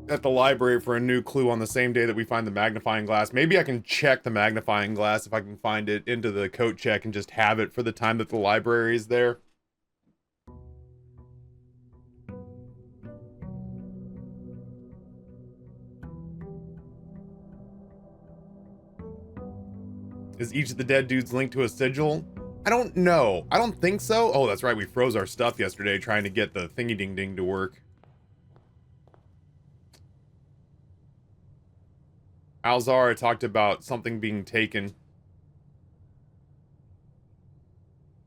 at the library for a new clue on the same day that we find the magnifying glass. Maybe I can check the magnifying glass if I can find it into the coat check and just have it for the time that the library is there. Is each of the dead dudes linked to a sigil? I don't know. I don't think so. Oh, that's right. We froze our stuff yesterday trying to get the thingy-ding-ding to work. Alzara talked about something being taken.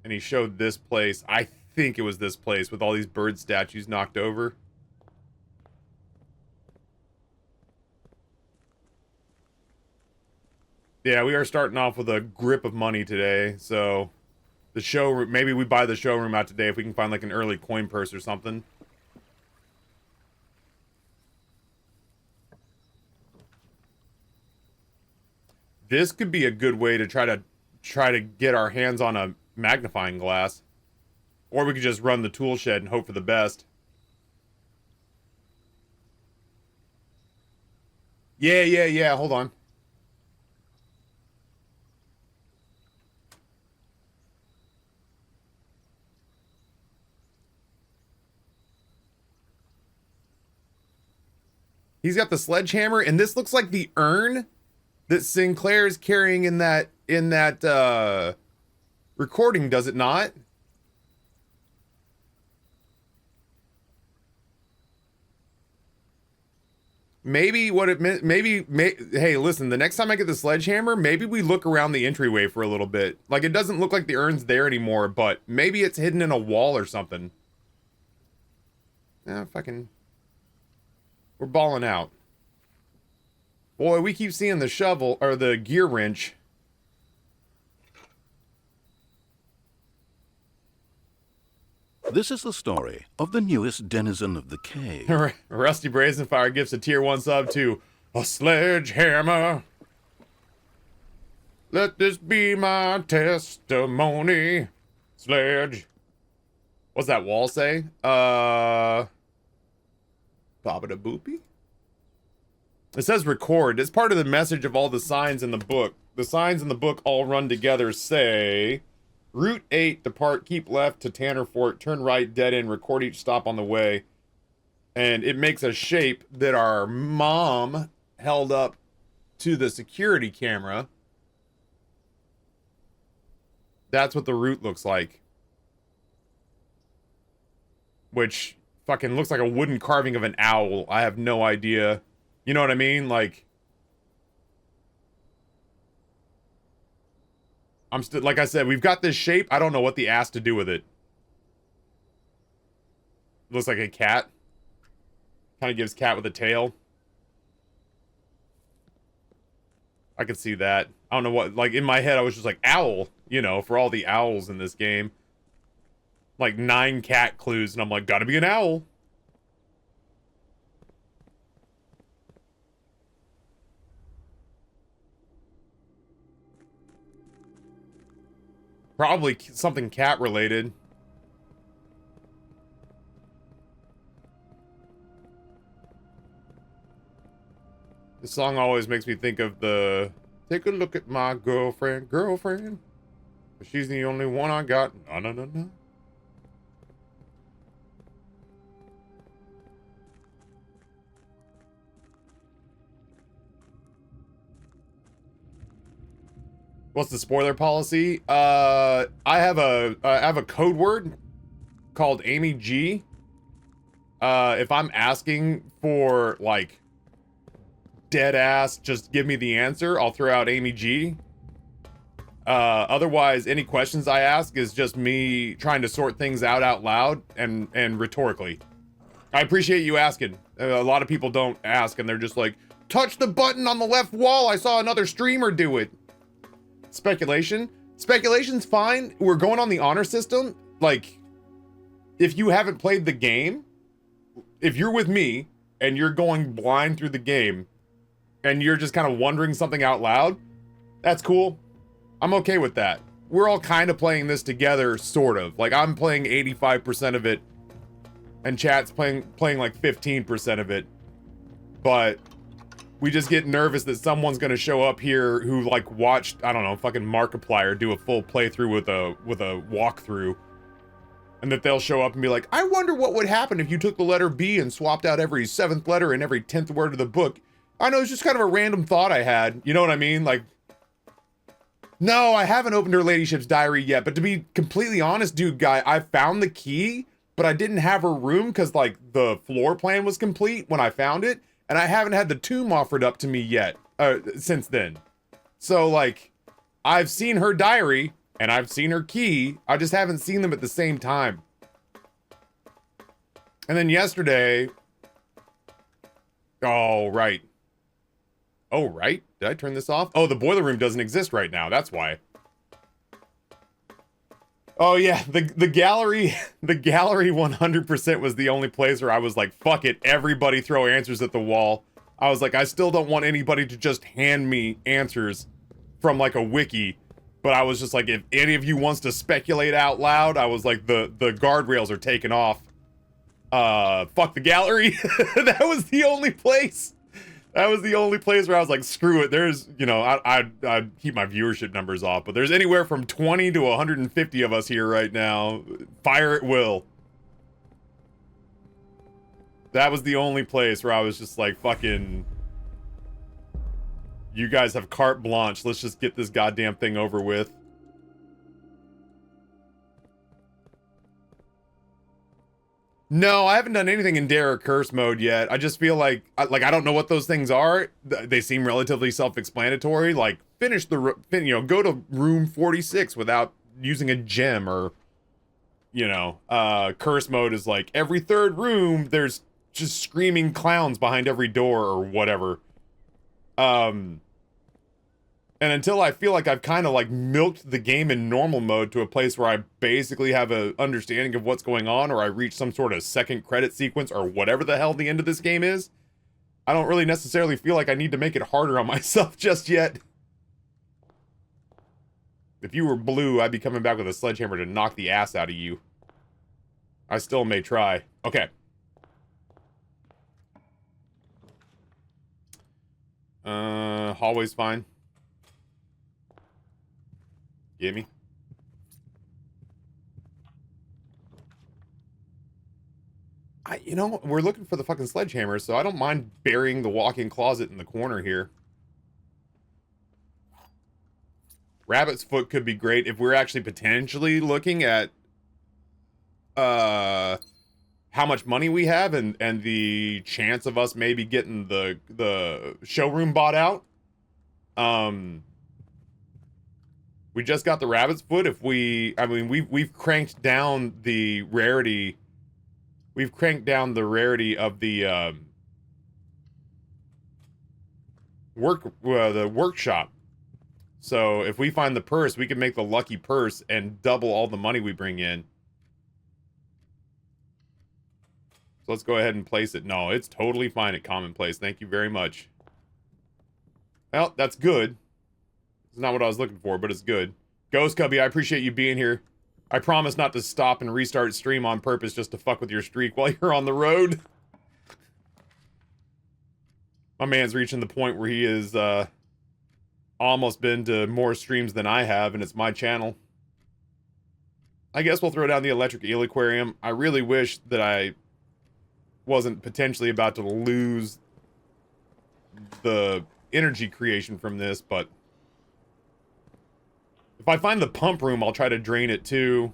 And he showed this place. I think it was this place with all these bird statues knocked over. Yeah, we are starting off with a grip of money today, so the showroom, maybe we buy the showroom out today if we can find like an early coin purse or something. This could be a good way to try to get our hands on a magnifying glass. Or we could just run the tool shed and hope for the best. Yeah, hold on. He's got the sledgehammer, and this looks like the urn that Sinclair's carrying in that recording, does it not? Maybe what it meant, hey, listen, the next time I get the sledgehammer, maybe we look around the entryway for a little bit. Like, it doesn't look like the urn's there anymore, but maybe it's hidden in a wall or something. Fucking... We're balling out. Boy, we keep seeing the shovel, or the gear wrench. This is the story of the newest denizen of the cave. Rusty Brazenfire gives a tier 1 sub to a sledgehammer. Let this be my testimony. Sledge. What's that wall say? Babada boopy? It says record. It's part of the message of all the signs in the book. The signs in the book all run together say... Route 8, depart, keep left to Tanner Fort, turn right, dead end, record each stop on the way. And it makes a shape that our mom held up to the security camera. That's what the route looks like. Which fucking looks like a wooden carving of an owl. I have no idea. You know what I mean? Like... I'm still, like I said, we've got this shape. I don't know what the ass to do with it. Looks like a cat. Kind of gives cat with a tail. I could see that. I don't know what, like in my head I was just like, owl, you know, for all the owls in this game. Like 9 cat clues and I'm like, gotta be an owl. Probably something cat related. This song always makes me think of the take a look at my girlfriend. But she's the only one I got. No. What's the spoiler policy? I have a code word called Amy G. If I'm asking for like dead ass, just give me the answer, I'll throw out Amy G. Otherwise, any questions I ask is just me trying to sort things out loud and rhetorically. I appreciate you asking. A lot of people don't ask and they're just like, touch the button on the left wall. I saw another streamer do it. Speculation. Speculation's fine. We're going on the honor system. Like, if you haven't played the game, if you're with me and you're going blind through the game and you're just kind of wondering something out loud, that's cool. I'm okay with that. We're all kind of playing this together, sort of. Like, I'm playing 85% of it and chat's playing like 15% of it. but we just get nervous that someone's gonna show up here who like watched, I don't know, fucking Markiplier do a full playthrough with a walkthrough, and that they'll show up and be like, I wonder what would happen if you took the letter B and swapped out every 7th letter and every 10th word of the book. I know, it's just kind of a random thought I had. You know what I mean? Like, no, I haven't opened her ladyship's diary yet, but to be completely honest, dude, guy, I found the key, but I didn't have her room because, like, the floor plan was complete when I found it, and I haven't had the tomb offered up to me yet, since then. So, like, I've seen her diary, and I've seen her key, I just haven't seen them at the same time. And then yesterday... Oh, right. Oh, right? Did I turn this off? Oh, the boiler room doesn't exist right now. That's why. Oh, yeah. The gallery, the gallery 100% was the only place where I was like, fuck it. Everybody throw answers at the wall. I was like, I still don't want anybody to just hand me answers from like a wiki. But I was just like, if any of you wants to speculate out loud, I was like, the guardrails are taken off. Fuck the gallery. That was the only place. That was the only place where I was like, screw it. There's, you know, I'd keep my viewership numbers off, but there's anywhere from 20 to 150 of us here right now. Fire at will. That was the only place where I was just like, fucking, you guys have carte blanche. Let's just get this goddamn thing over with. No, I haven't done anything in Dare or Curse mode yet. I just feel like I don't know what those things are. They seem relatively self-explanatory. Like, finish the, you know, go to room 46 without using a gem, or, you know, Curse mode is like, every 3rd room, there's just screaming clowns behind every door, or whatever. And until I feel like I've kind of like milked the game in normal mode to a place where I basically have a understanding of what's going on, or I reach some sort of second credit sequence, or whatever the hell the end of this game is, I don't really necessarily feel like I need to make it harder on myself just yet. If you were blue, I'd be coming back with a sledgehammer to knock the ass out of you. I still may try. Okay. Hallway's fine. Gimme. You know, we're looking for the fucking sledgehammer, so I don't mind burying the walk-in closet in the corner here. Rabbit's foot could be great if we're actually potentially looking at how much money we have and the chance of us maybe getting the showroom bought out. We just got the rabbit's foot. If we, I mean, we've cranked down the rarity. We've cranked down the rarity of the workshop. So if we find the purse, we can make the lucky purse and double all the money we bring in. So let's go ahead and place it. No, it's totally fine at commonplace. Thank you very much. Well, that's good. It's not what I was looking for, but it's good. Ghost Cubby, I appreciate you being here. I promise not to stop and restart stream on purpose just to fuck with your streak while you're on the road. My man's reaching the point where he is, almost been to more streams than I have, and it's my channel. I guess we'll throw down the electric eel aquarium. I really wish that I wasn't potentially about to lose the energy creation from this, but if I find the pump room, I'll try to drain it too.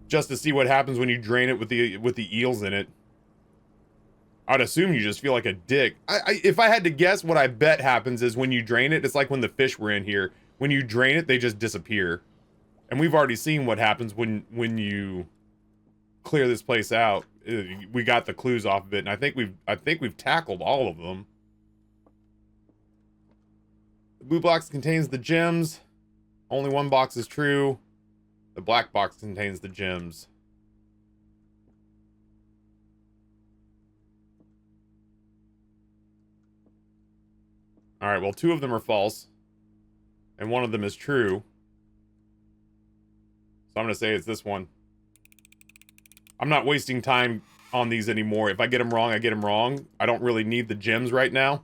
Just to see what happens when you drain it with the eels in it. I'd assume you just feel like a dick. If I had to guess, what I bet happens is when you drain it, it's like when the fish were in here. When you drain it, they just disappear. And we've already seen what happens when you clear this place out. We got the clues off of it, and I think we've tackled all of them. The blue box contains the gems. Only one box is true. The black box contains the gems. Alright, well, 2 of them are false. And 1 of them is true. So I'm going to say it's this one. I'm not wasting time on these anymore. If I get them wrong, I get them wrong. I don't really need the gems right now.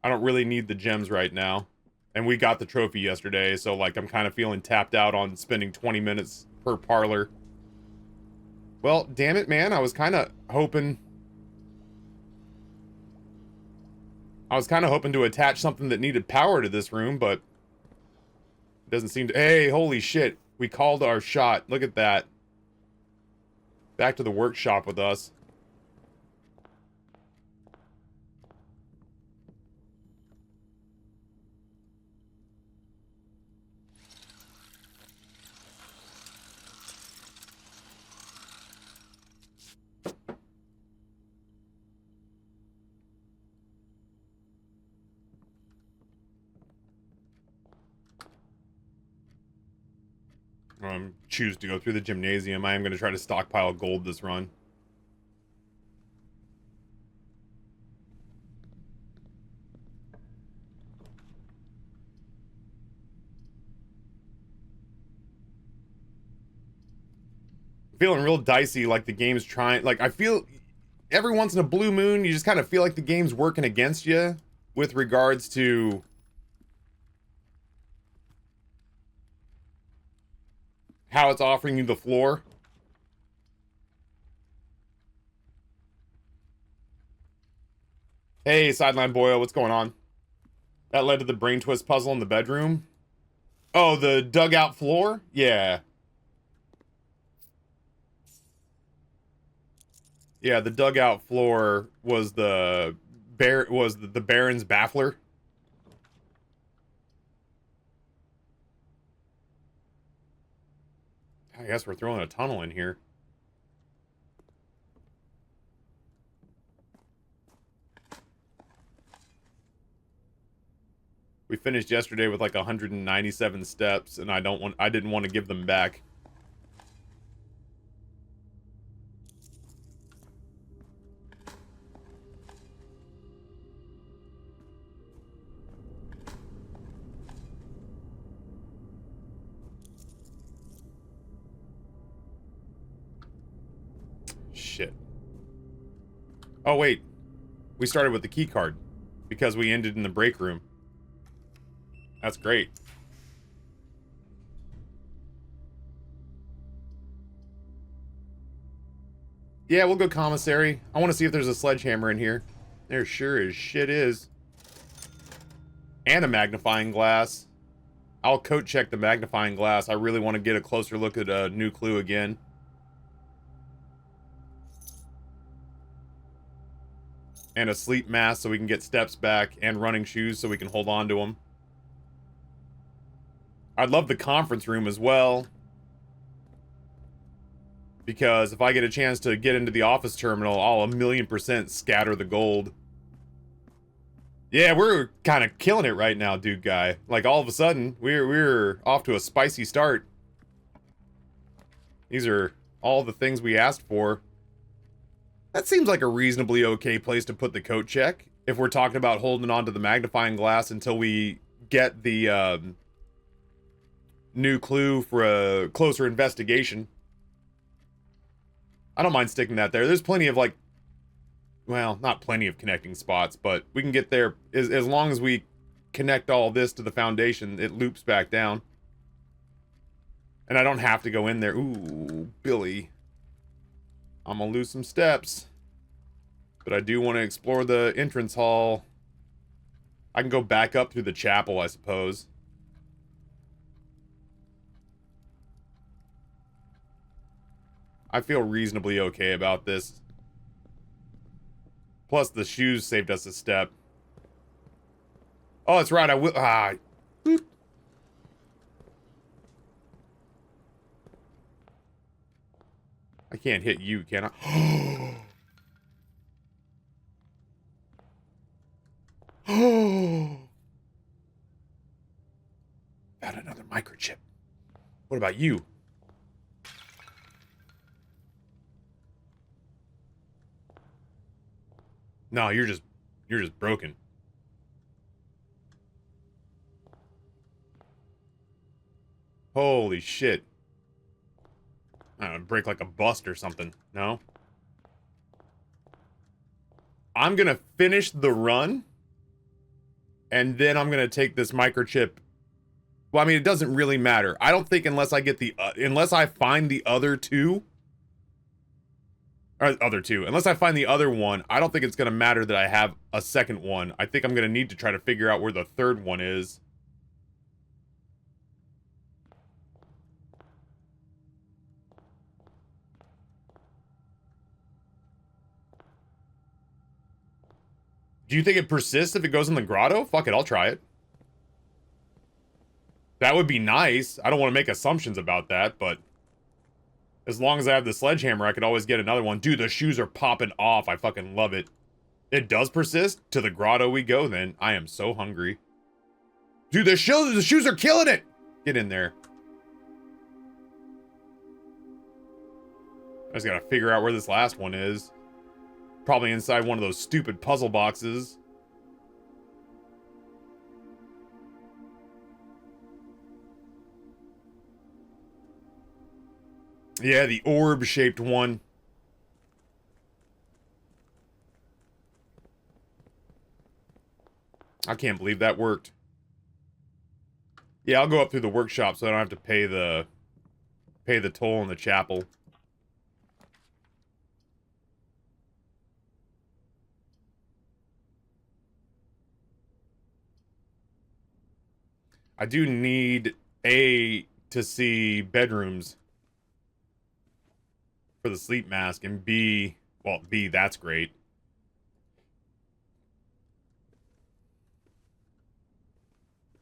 I don't really need the gems right now. And we got the trophy yesterday, so like I'm kind of feeling tapped out on spending 20 minutes per parlor. Well, damn it, man. I was kind of hoping to attach something that needed power to this room, but it doesn't seem to. Hey, holy shit. We called our shot. Look at that. Back to the workshop with us. Choose to go through the gymnasium. I am going to try to stockpile gold this run. Feeling real dicey, like the game's trying. Like, I feel every once in a blue moon, you just kind of feel like the game's working against you with regards to how it's offering you the floor. Hey, Sideline Boyle, what's going on? That led to the brain twist puzzle in the bedroom. Oh, the dugout floor? Yeah. Yeah, the dugout floor was the Baron's baffler. I guess we're throwing a tunnel in here. We finished yesterday with like 197 steps, and I didn't want to give them back. Shit. Oh, wait. We started with the key card because we ended in the break room. That's great. Yeah, we'll go commissary. I want to see if there's a sledgehammer in here. There sure as shit is. And a magnifying glass. I'll coat check the magnifying glass. I really want to get a closer look at a new clue again. And a sleep mask so we can get steps back, and running shoes so we can hold on to them. I'd love the conference room as well, because if I get a chance to get into the office terminal, I'll 1,000,000% scatter the gold. Yeah, we're kind of killing it right now, dude guy. Like, all of a sudden, we're off to a spicy start. These are all the things we asked for. That seems like a reasonably okay place to put the coat check, if we're talking about holding on to the magnifying glass until we get the new clue for a closer investigation. I don't mind sticking that there. There's plenty of, like, well, not plenty of connecting spots, but we can get there as long as we connect all this to the foundation. It loops back down. And I don't have to go in there. Ooh, Billy. I'm gonna lose some steps. But I do want to explore the entrance hall. I can go back up through the chapel, I suppose. I feel reasonably okay about this. Plus, the shoes saved us a step. Oh, that's right, I will. Boop. I can't hit you, can I? Oh. Got another microchip. What about you? No, you're just broken. Holy shit. I don't know, break like a bust or something. No? I'm gonna finish the run, and then I'm gonna take this microchip. Well, I mean, it doesn't really matter. I don't think unless I get the, unless I find the other two, or unless I find the other one, I don't think it's gonna matter that I have a second one. I think I'm gonna need to try to figure out where the third one is. Do you think it persists if it goes in the grotto? Fuck it, I'll try it. That would be nice. I don't want to make assumptions about that, but as long as I have the sledgehammer, I could always get another one. Dude, the shoes are popping off. I fucking love it. It does persist? To the grotto we go, then. I am so hungry. Dude, the shoes are killing it! Get in there. I just gotta figure out where this last one is. Probably inside one of those stupid puzzle boxes. Yeah, the orb-shaped one. I can't believe that worked. Yeah, I'll go up through the workshop so I don't have to pay the toll in the chapel. I do need A to see bedrooms for the sleep mask, and B, well, B, that's great.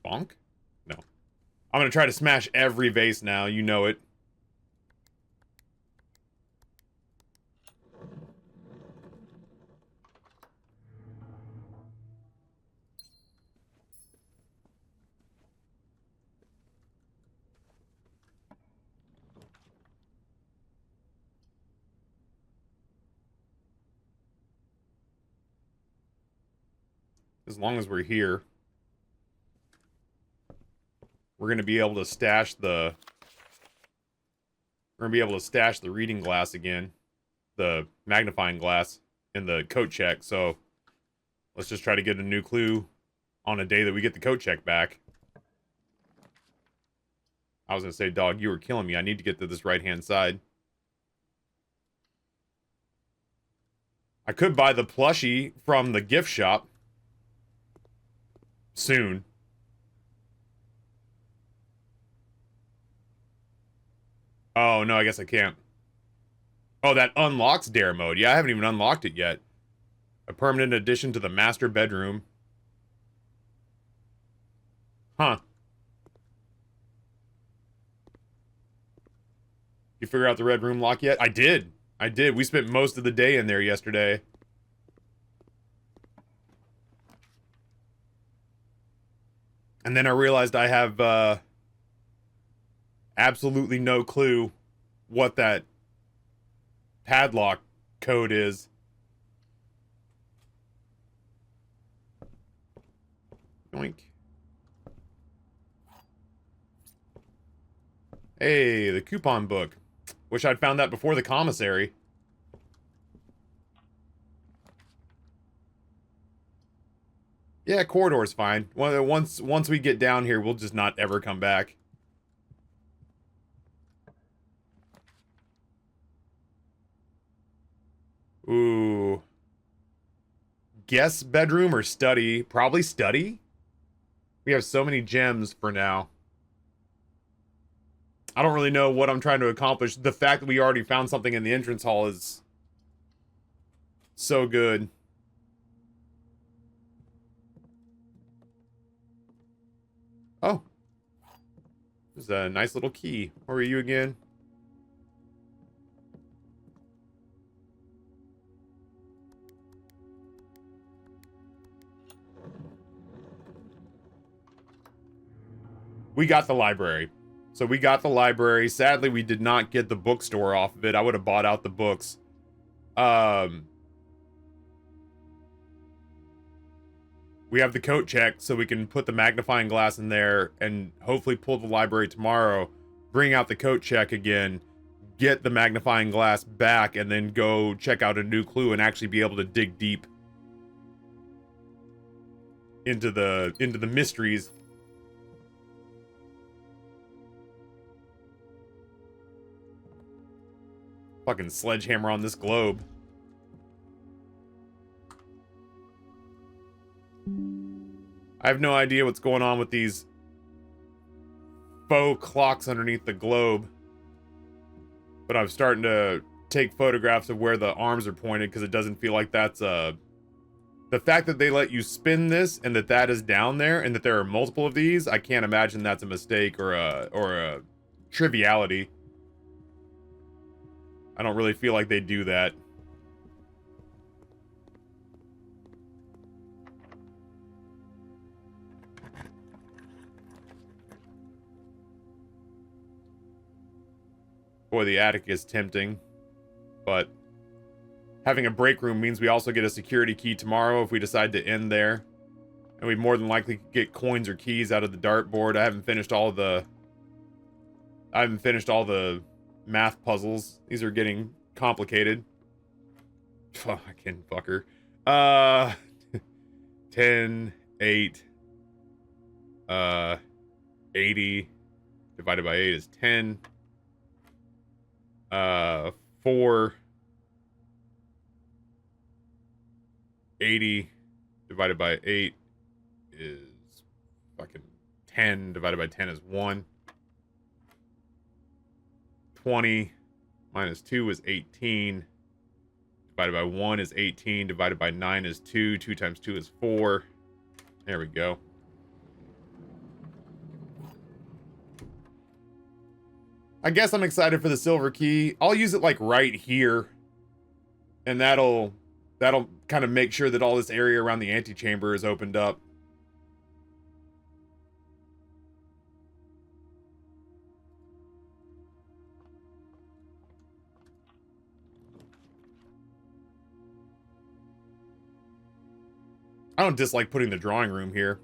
Bonk? No. I'm gonna try to smash every vase now, you know it. As long as we're here, we're gonna be able to stash the... We're gonna be able to stash the reading glass again. The magnifying glass in the coat check, so... Let's just try to get a new clue on a day that we get the coat check back. I was gonna say, dog, you were killing me. I need to get to this right-hand side. I could buy the plushie from the gift shop. Soon. Oh, no, I guess I can't. Oh, that unlocks dare mode. Yeah, I haven't even unlocked it yet. A permanent addition to the master bedroom. Huh. You figure out the red room lock yet? I did. I did. We spent most of the day in there yesterday. And then I realized I have, absolutely no clue what that padlock code is. Yoink. Hey, the coupon book. Wish I'd found that before the commissary. Yeah, corridor's fine. Once we get down here, we'll just not ever come back. Ooh. Guest bedroom or study? Probably study. We have so many gems for now. I don't really know what I'm trying to accomplish. The fact that we already found something in the entrance hall is so good. Oh. There's a nice little key. Where are you again? We got the library. So we got the library. Sadly, we did not get the bookstore off of it. I would have bought out the books. We have the coat check, so we can put the magnifying glass in there and hopefully pull the library tomorrow. Bring out the coat check again. get the magnifying glass back and then go check out a new clue and actually be able to dig deep into the mysteries. Fucking sledgehammer on this globe. I have no idea what's going on with these faux clocks underneath the globe. But I'm starting to take photographs of where the arms are pointed because it doesn't feel like that's the fact that they let you spin this and that is down there and that there are multiple of these, I can't imagine that's a mistake or a triviality. I don't really feel like they do that. Boy, the attic is tempting, but having a break room means we also get a security key tomorrow if we decide to end there. And we more than likely get coins or keys out of the dartboard. I haven't finished all the math puzzles. These are getting complicated. Fucking fucker. 10, 8, 80 divided by 8 is 10. 4, 80 divided by 8 is fucking 10 divided by 10 is 1. 20 minus 2 is 18. Divided by 1 is 18. Divided by 9 is 2. 2 times 2 is 4. There we go. I guess I'm excited for the silver key. I'll use it like right here. And that'll kind of make sure that all this area around the antechamber is opened up. I don't dislike putting the drawing room here.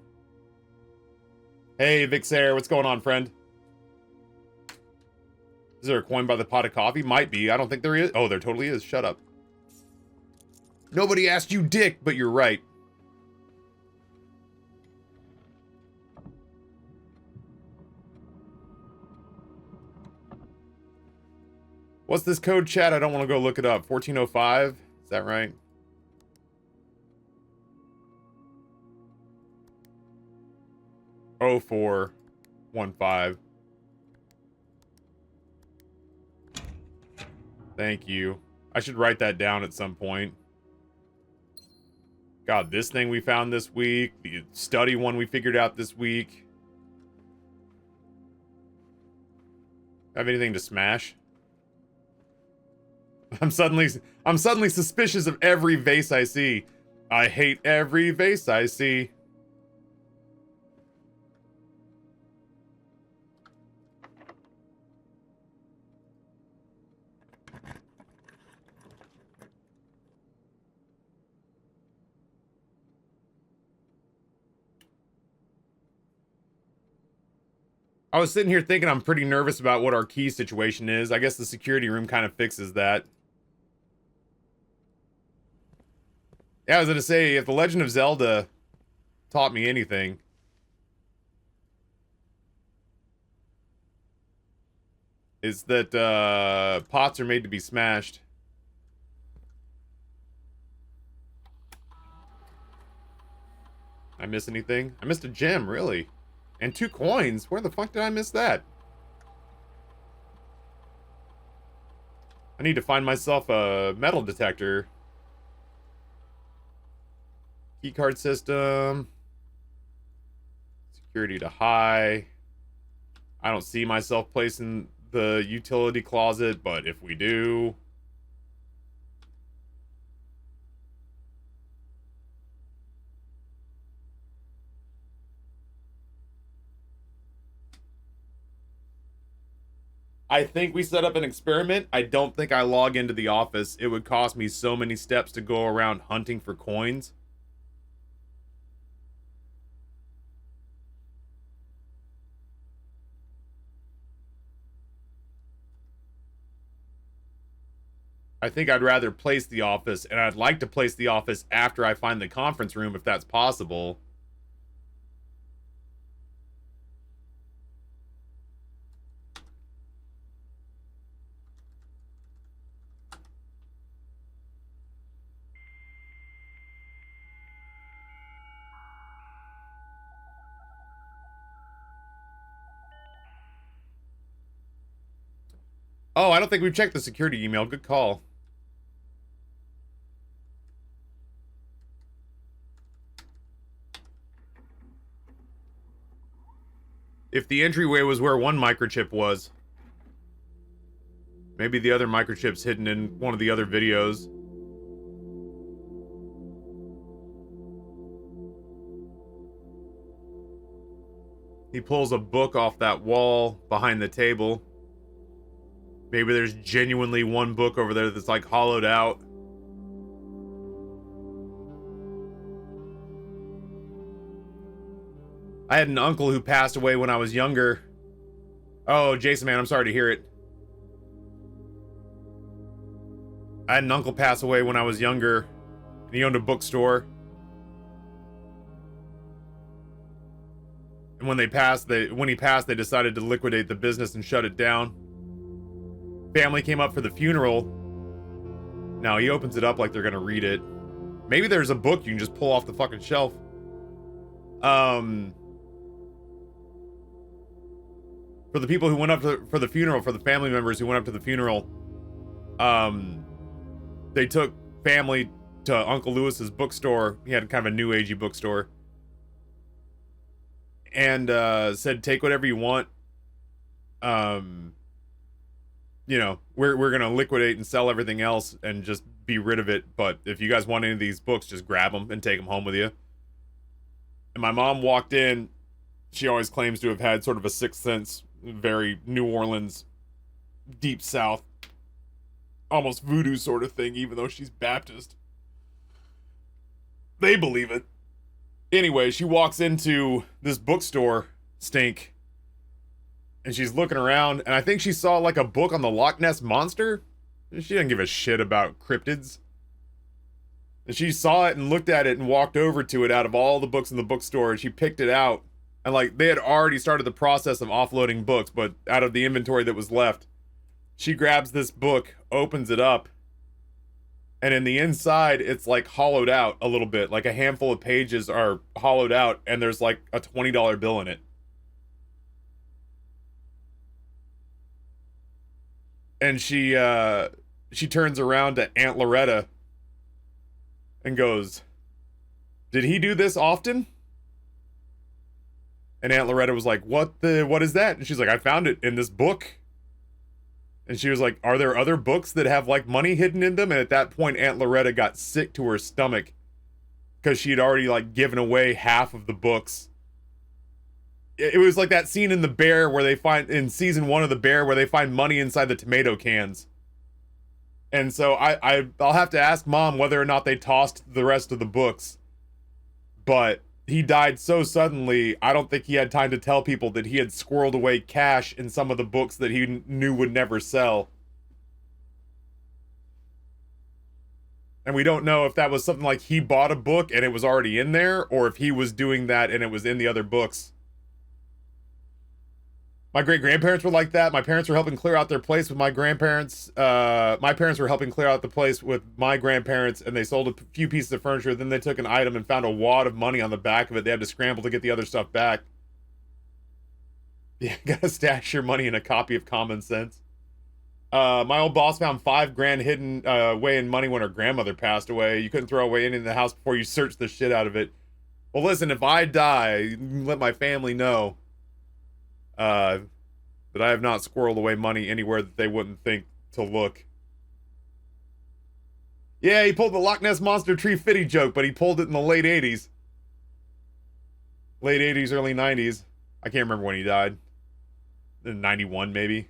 Hey, Vixair, what's going on, friend? Is there a coin by the pot of coffee? Might be. I don't think there is. Oh, there totally is. Shut up. Nobody asked you, dick, but you're right. What's this code, chat? I don't want to go look it up. 1405? Is that right? Oh, 0415. Thank you. I should write that down at some point. God, this thing we found this week. The study one we figured out this week. Have anything to smash? I'm suddenly suspicious of every vase I see. I hate every vase I see. I was sitting here thinking I'm pretty nervous about what our key situation is. I guess the security room kind of fixes that. Yeah, I was gonna say, if The Legend of Zelda taught me anything, is that pots are made to be smashed. I miss anything? I missed a gem, really. And 2 coins? Where the fuck did I miss that? I need to find myself a metal detector. Keycard system. Security to high. I don't see myself placing the utility closet, but if we do... I think we set up an experiment. I don't think I log into the office. It would cost me so many steps to go around hunting for coins. I think I'd rather place the office, and I'd like to place the office after I find the conference room, if that's possible. Oh, I don't think we've checked the security email. Good call. If the entryway was where one microchip was, maybe the other microchip's hidden in one of the other videos. He pulls a book off that wall behind the table. Maybe there's genuinely one book over there that's like hollowed out. I had an uncle who passed away when I was younger. Oh, Jason, man, I'm sorry to hear it. I had an uncle pass away when I was younger, and he owned a bookstore. And when he passed, they decided to liquidate the business and shut it down. Family came up for the funeral. Now he opens it up like they're gonna read it. Maybe there's a book you can just pull off the fucking shelf. For the people who went up for the funeral, for the family members who went up to the funeral, they took family to Uncle Lewis's bookstore. He had kind of a new agey bookstore. And said, take whatever you want. You know, we're gonna liquidate and sell everything else and just be rid of it. But if you guys want any of these books, just grab them and take them home with you. And my mom walked in. She always claims to have had sort of a sixth sense, very New Orleans, deep South, almost voodoo sort of thing, even though she's Baptist. They believe it. Anyway, she walks into this bookstore stink, and she's looking around, and I think she saw like a book on the Loch Ness Monster. She didn't give a shit about cryptids. And she saw it and looked at it and walked over to it out of all the books in the bookstore, and she picked it out. And like, they had already started the process of offloading books, but out of the inventory that was left, she grabs this book, opens it up, and in the inside, it's like hollowed out a little bit. Like a handful of pages are hollowed out, and there's like a $20 bill in it. And she turns around to Aunt Loretta and goes, "Did he do this often?" And Aunt Loretta was like, what is that? And she's like, I found it in this book. And she was like, are there other books that have like money hidden in them? And at that point, Aunt Loretta got sick to her stomach because she had already like given away half of the books. It was like that scene in The Bear where they find, in season 1 of The Bear, where they find money inside the tomato cans. And so I'll have to ask Mom whether or not they tossed the rest of the books. But he died so suddenly, I don't think he had time to tell people that he had squirreled away cash in some of the books that he knew would never sell. And we don't know if that was something like he bought a book and it was already in there, or if he was doing that and it was in the other books. My great-grandparents were like that. My parents were helping clear out their place with my grandparents. My parents were helping clear out the place with my grandparents, and they sold a few pieces of furniture. Then they took an item and found a wad of money on the back of it. They had to scramble to get the other stuff back. Yeah, gotta stash your money in a copy of Common Sense. My old boss found $5,000 hidden away in money when her grandmother passed away. You couldn't throw away anything in the house before you searched the shit out of it. Well, listen, if I die, let my family know that I have not squirreled away money anywhere that they wouldn't think to look. Yeah, he pulled the Loch Ness Monster Tree Fitty joke, but he pulled it in the late 80s. Late 80s, early 90s. I can't remember when he died. In 91, maybe.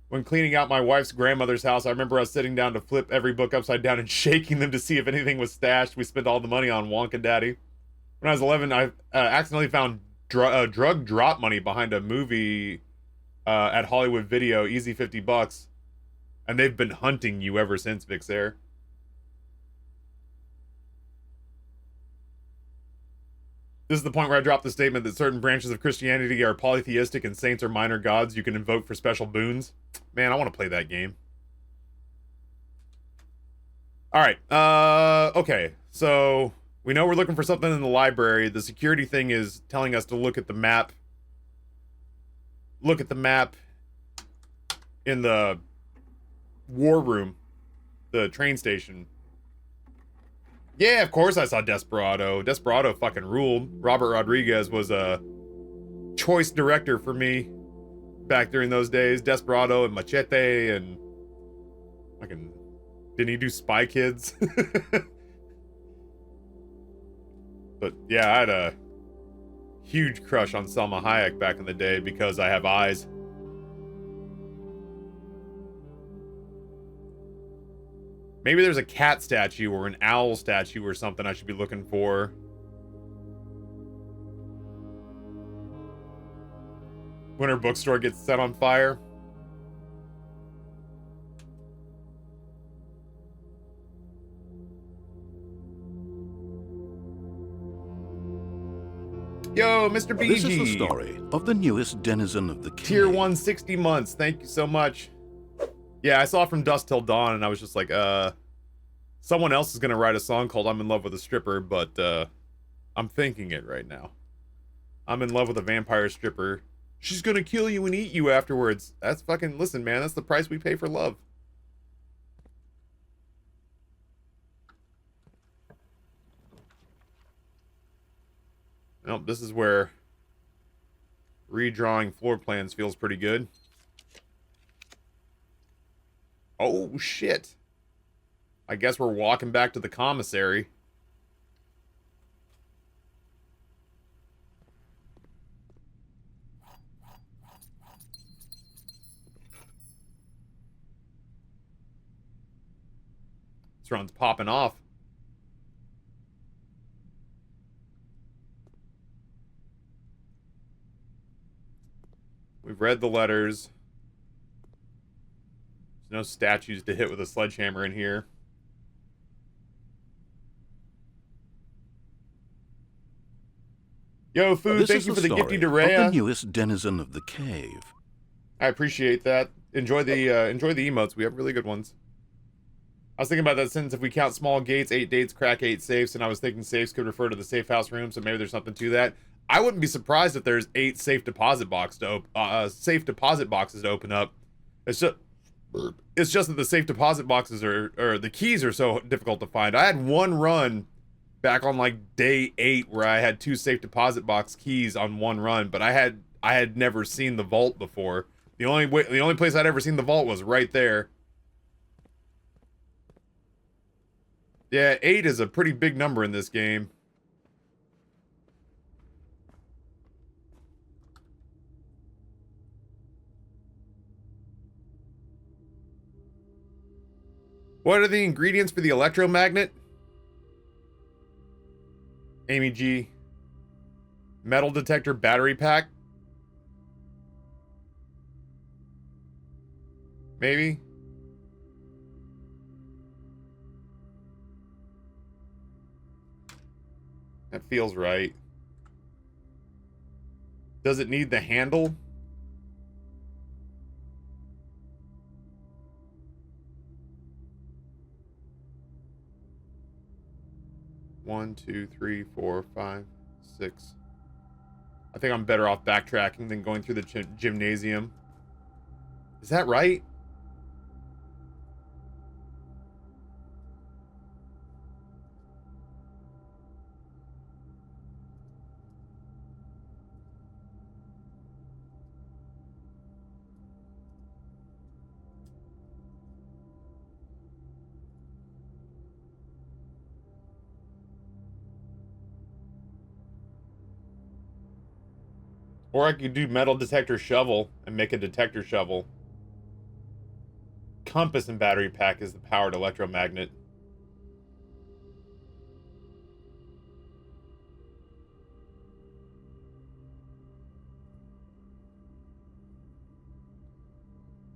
When cleaning out my wife's grandmother's house, I remember us sitting down to flip every book upside down and shaking them to see if anything was stashed. We spent all the money on Wonka Daddy. When I was 11, I accidentally found drug drop money behind a movie at Hollywood Video, easy $50. And they've been hunting you ever since, Vixair. This is the point where I drop the statement that certain branches of Christianity are polytheistic and saints are minor gods you can invoke for special boons. Man, I want to play that game. Alright, okay. So, we know we're looking for something in the library. The security thing is telling us to look at the map. Look at the map in the war room. The train station. Yeah, of course I saw Desperado. Desperado fucking ruled. Robert Rodriguez was a choice director for me back during those days. Desperado and Machete and fucking... Didn't he do Spy Kids? But yeah, I had a huge crush on Salma Hayek back in the day because I have eyes. Maybe there's a cat statue or an owl statue or something I should be looking for. When her bookstore gets set on fire. Yo, Mr. BG. This is the story of the newest denizen of the cave. Tier 160 months. Thank you so much. Yeah, I saw From Dusk Till Dawn and I was just like, someone else is gonna write a song called I'm in Love with a Stripper, but I'm thinking it right now. I'm in love with a vampire stripper. She's gonna kill you and eat you afterwards. That's fucking, listen, man, that's the price we pay for love. Nope, this is where redrawing floor plans feels pretty good. Oh, shit. I guess we're walking back to the commissary. This run's popping off. We've read the letters. There's no statues to hit with a sledgehammer in here. Yo, Food, thank you for the gifty Dorea. The newest denizen of the cave. I appreciate that. Enjoy the emotes. We have really good ones. I was thinking about that sentence. If we count small gates, 8 dates, crack 8 safes, and I was thinking safes could refer to the safe house room, so maybe there's something to that. I wouldn't be surprised if there's 8 safe deposit boxes to open up. It's just that the safe deposit boxes or the keys are so difficult to find. I had one run back on like day 8 where I had 2 safe deposit box keys on one run, but I had never seen the vault before. The only place I'd ever seen the vault was right there. Yeah, 8 is a pretty big number in this game. What are the ingredients for the electromagnet? Amy G. Metal detector battery pack? Maybe? That feels right. Does it need the handle? One, two, three, 4, 5, 6. I think I'm better off backtracking than going through the gymnasium. Is that right? Or I could do metal detector shovel and make a detector shovel. Compass and battery pack is the powered electromagnet.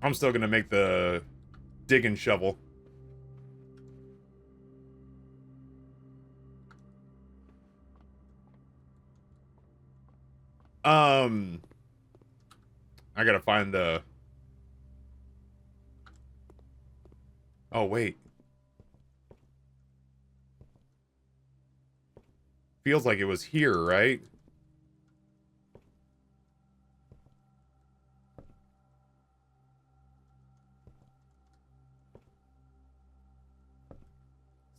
I'm still gonna make the digging shovel. I gotta find the... Oh, wait. Feels like it was here, right?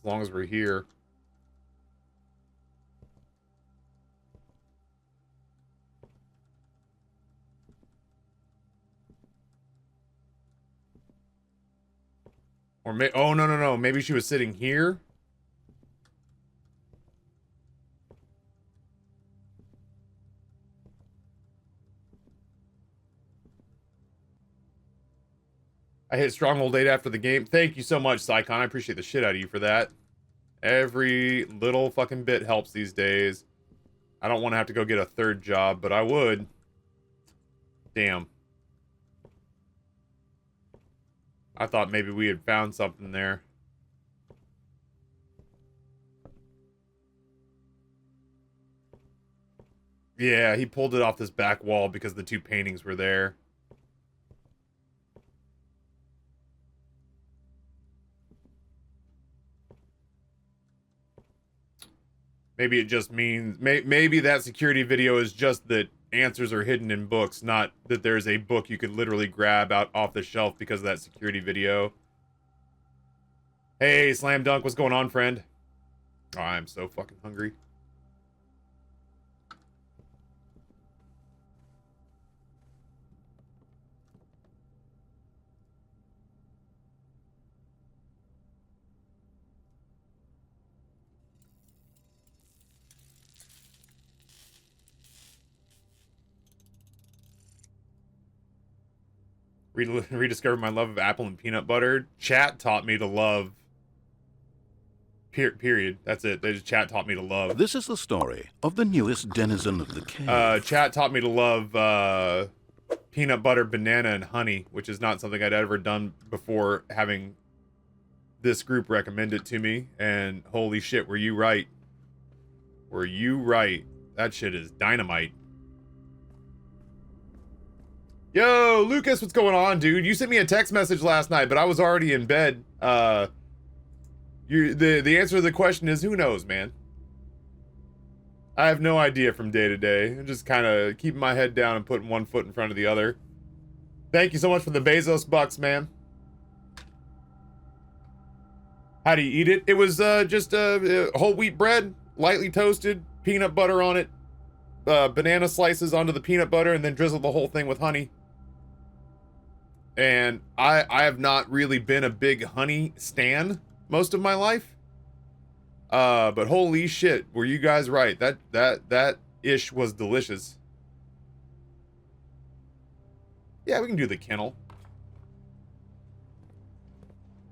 As long as we're here. Or oh, no, no, no. Maybe she was sitting here? I hit Stronghold 8 after the game. Thank you so much, Psycon. I appreciate the shit out of you for that. Every little fucking bit helps these days. I don't want to have to go get a third job, but I would. Damn. I thought maybe we had found something there. Yeah, he pulled it off this back wall because the two paintings were there. Maybe it just means... Maybe that security video is just that answers are hidden in books, not that there's a book you could literally grab out off the shelf because of that security video. Hey, Slam Dunk, what's going on, friend? Oh, I'm so fucking hungry. Rediscovered my love of apple and peanut butter. Chat taught me to love... Period. That's it. Chat taught me to love. This is the story of the newest denizen of the cave. Chat taught me to love peanut butter, banana, and honey, which is not something I'd ever done before having this group recommend it to me. And holy shit, were you right? Were you right? That shit is dynamite. Yo, Lucas, what's going on, dude? You sent me a text message last night, but I was already in bed. The answer to the question is, who knows, man? I have no idea from day to day. I'm just kind of keeping my head down and putting one foot in front of the other. Thank you so much for the Bezos bucks, man. How do you eat it? It was just whole wheat bread, lightly toasted, peanut butter on it, banana slices onto the peanut butter, and then drizzle the whole thing with honey. And I have not really been a big honey stan most of my life. But holy shit, were you guys right? That ish was delicious. Yeah, we can do the kennel.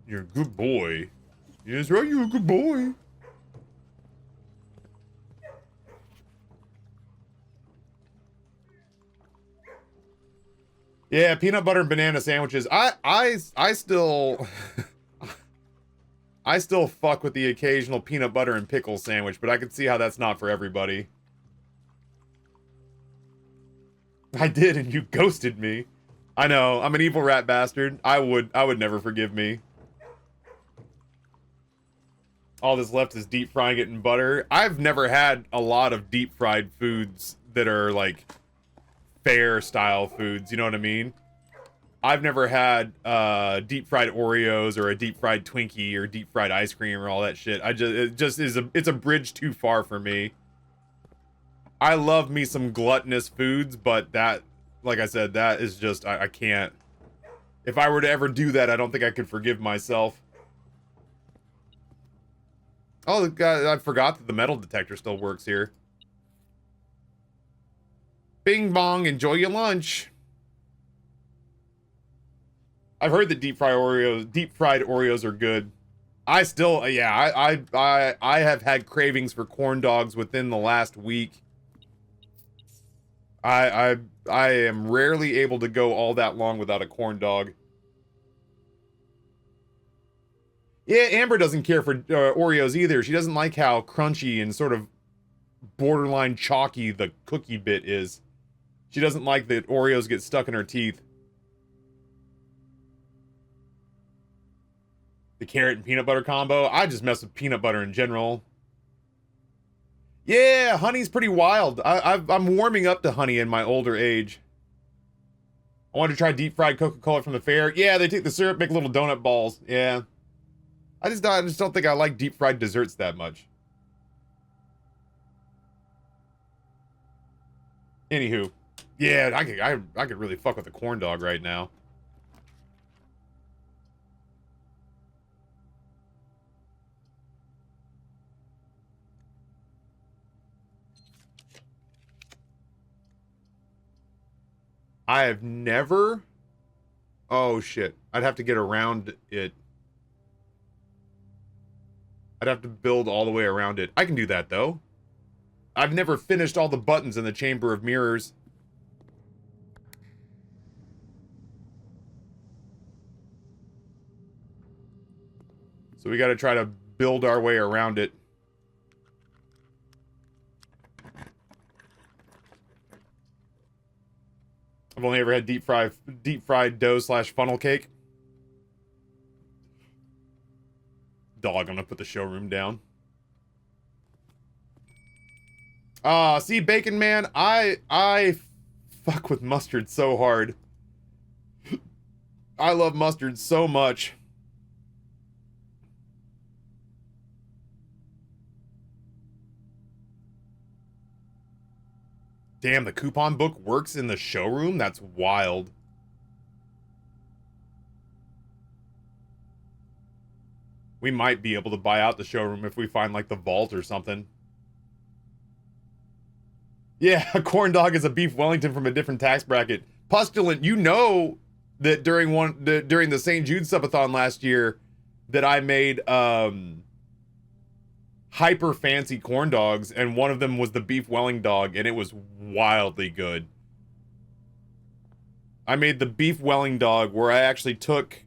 You're a good boy. Yes, right, you're a good boy. Yeah, peanut butter and banana sandwiches. I still I still fuck with the occasional peanut butter and pickle sandwich, but I can see how that's not for everybody. I did, and you ghosted me. I know, I'm an evil rat bastard. I would never forgive me. All that's left is deep frying it in butter. I've never had a lot of deep fried foods that are like fair style foods, you know what I mean? I've never had deep fried Oreos or a deep fried Twinkie or deep fried ice cream or all that shit. It's a bridge too far for me. I love me some gluttonous foods, but that, like I said, that is just, I can't. If I were to ever do that, I don't think I could forgive myself. Oh, God, I forgot that the metal detector still works here. Bing bong, enjoy your lunch. I've heard that deep fried Oreos are good. I still, yeah, I have had cravings for corn dogs within the last week. I am rarely able to go all that long without a corn dog. Yeah, Amber doesn't care for Oreos either. She doesn't like how crunchy and sort of borderline chalky the cookie bit is. She doesn't like that Oreos get stuck in her teeth. The carrot and peanut butter combo. I just mess with peanut butter in general. Yeah, honey's pretty wild. I'm warming up to honey in my older age. I wanted to try deep fried Coca-Cola from the fair. Yeah, they take the syrup, make little donut balls. Yeah. I just don't think I like deep fried desserts that much. Anywho. Yeah, I could really fuck with a corn dog right now. I have never... Oh, shit. I'd have to get around it. I'd have to build all the way around it. I can do that, though. I've never finished all the buttons in the Chamber of Mirrors. So we gotta try to build our way around it. I've only ever had deep fried dough / funnel cake. Dog, I'm gonna put the showroom down. See, Bacon Man, I fuck with mustard so hard. I love mustard so much. Damn, the coupon book works in the showroom? That's wild. We might be able to buy out the showroom if we find, like, the vault or something. Yeah, a corn dog is a beef Wellington from a different tax bracket. Pustulant, you know that during the St. Jude subathon last year that I made hyper fancy corn dogs, and one of them was the beef Welling dog, and it was wildly good. I made the beef Welling dog where I actually took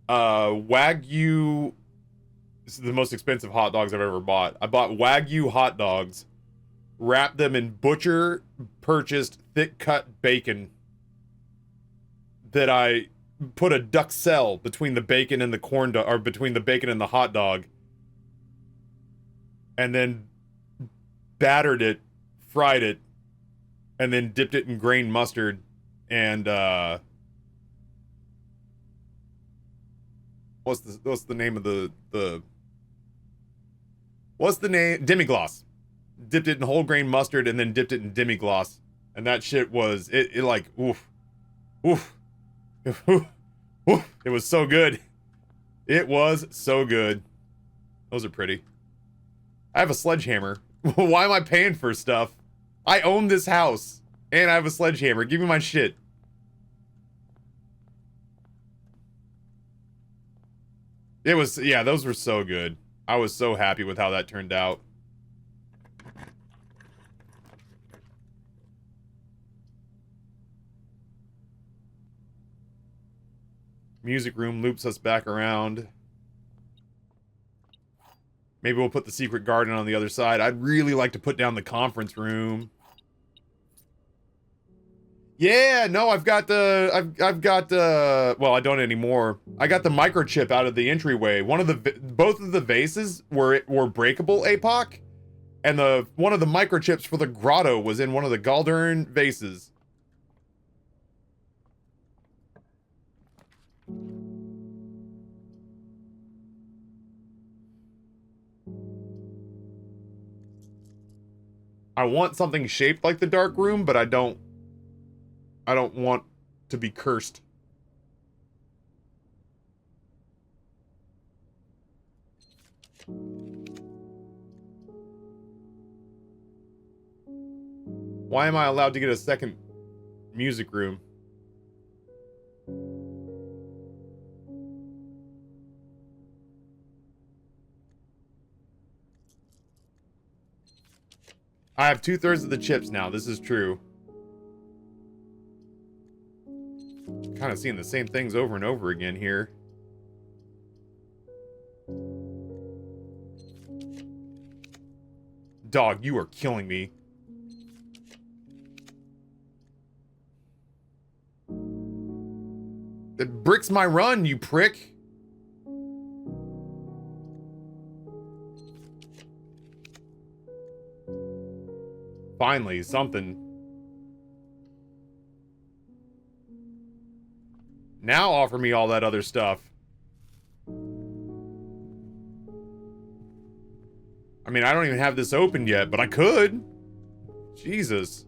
Wagyu. This is the most expensive hot dogs I've ever bought. I bought Wagyu hot dogs, wrapped them in butcher purchased thick cut bacon that I put a duxelle between the bacon and the corn dog, or between the bacon and the hot dog, and then battered it, fried it, and then dipped it in grain mustard and what's the name of the what's the name? Demi-glace. Dipped it in whole grain mustard and then dipped it in demi-glace. And that shit was it like oof. Oof. Oof. Oof. It was so good. It was so good. Those are pretty. I have a sledgehammer. Why am I paying for stuff? I own this house. And I have a sledgehammer. Give me my shit. It was, yeah, those were so good. I was so happy with how that turned out. Music room loops us back around. Maybe we'll put the secret garden on the other side. I'd really like to put down the conference room. Yeah, no, I've got the, well, I don't anymore. I got the microchip out of the entryway. Both of the vases were breakable APOC, and one of the microchips for the grotto was in one of the Galdern vases. I want something shaped like the dark room, but I don't want to be cursed. Why am I allowed to get a second music room? I have 2/3 of the chips now. This is true. Kind of seeing the same things over and over again here. Dog, you are killing me. It bricks my run, you prick. Finally, something. Now offer me all that other stuff. I mean, I don't even have this open yet, but I could. Jesus.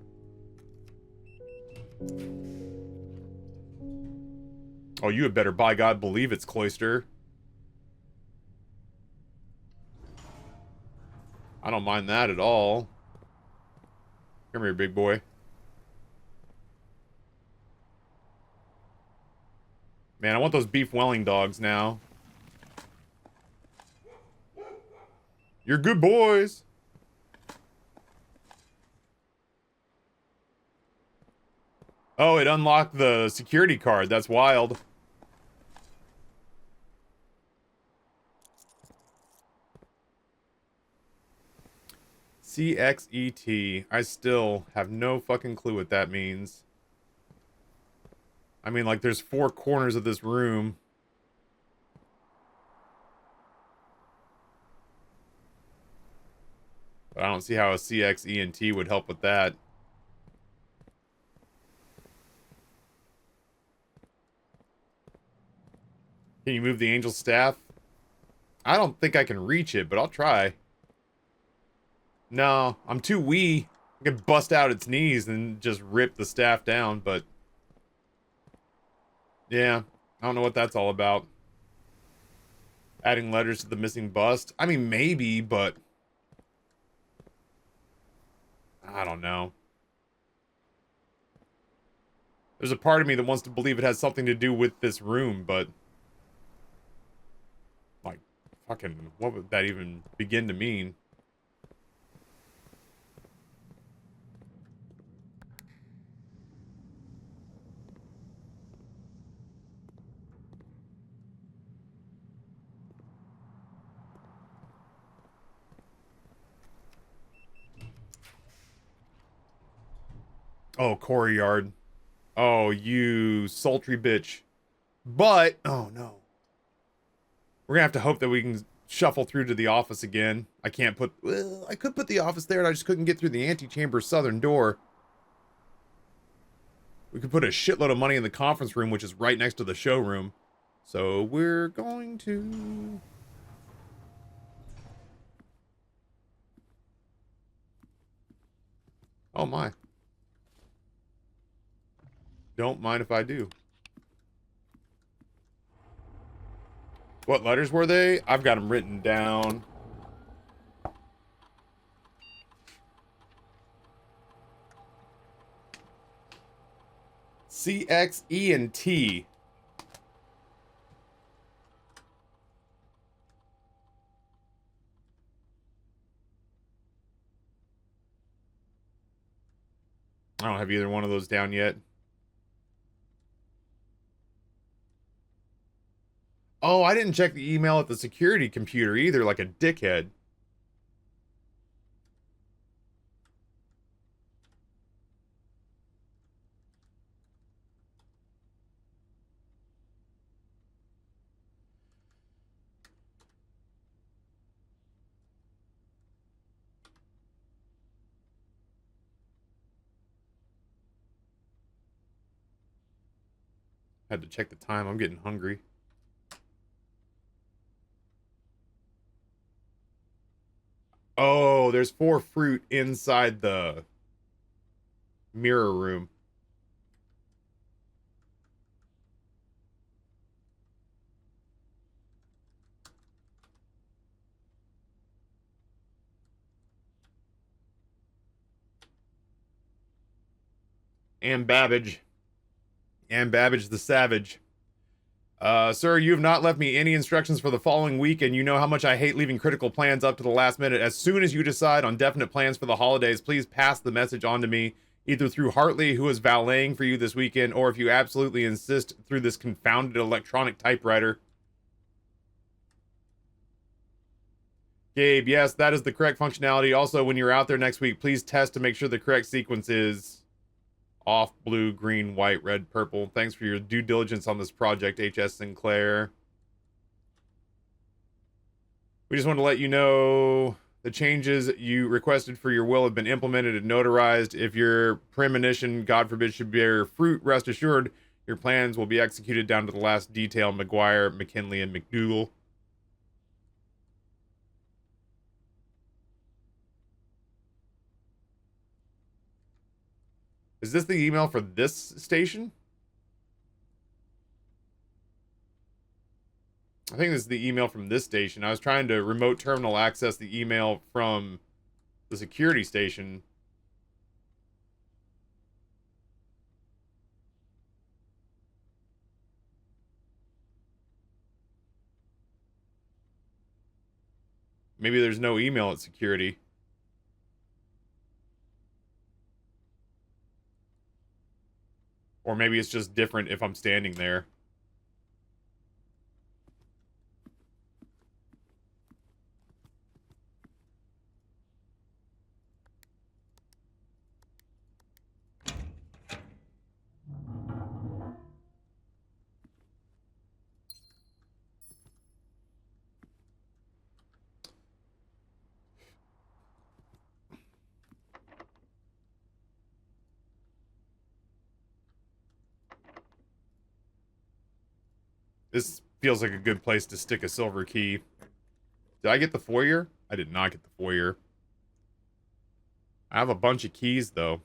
Oh, you had better, by God, believe it's cloister. I don't mind that at all. Come here, big boy. Man, I want those beef welling dogs now. You're good boys. Oh, it unlocked the security card. That's wild. CXET. I still have no fucking clue what that means. I mean, like, there's 4 corners of this room. But I don't see how a CXENT would help with that. Can you move the angel staff? I don't think I can reach it, but I'll try. No, I'm too wee. I can bust out its knees and just rip the staff down, but... yeah, I don't know what that's all about. Adding letters to the missing bust? I mean, maybe, but... I don't know. There's a part of me that wants to believe it has something to do with this room, but... like, fucking, what would that even begin to mean? Oh, Corey Yard. Oh, you sultry bitch. But, oh no. We're gonna have to hope that we can shuffle through to the office again. I can't put, well, I could put the office there and I just couldn't get through the antechamber southern door. We could put a shitload of money in the conference room, which is right next to the showroom. So we're going to... oh my. Don't mind if I do. What letters were they? I've got them written down. C, X, E, and T. I don't have either one of those down yet. Oh, I didn't check the email at the security computer either, like a dickhead. Had to check the time. I'm getting hungry. Oh, there's 4 fruit inside the mirror room. And Babbage. And Babbage the Savage. Sir, you have not left me any instructions for the following week, and you know how much I hate leaving critical plans up to the last minute. As soon as you decide on definite plans for the holidays, please pass the message on to me, either through Hartley, who is valeting for you this weekend, or if you absolutely insist, through this confounded electronic typewriter. Gabe, yes, that is the correct functionality. Also, when you're out there next week, please test to make sure the correct sequence is off, blue, green, white, red, purple. Thanks for your due diligence on this project, HS Sinclair. We just want to let you know the changes you requested for your will have been implemented and notarized. If your premonition, God forbid, should bear fruit, rest assured your plans will be executed down to the last detail. McGuire, McKinley, and McDougal. Is this the email for this station? I think this is the email from this station. I was trying to remote terminal access the email from the security station. Maybe there's no email at security. Or maybe it's just different if I'm standing there. This feels like a good place to stick a silver key. Did I get the foyer? I did not get the foyer. I have a bunch of keys, though.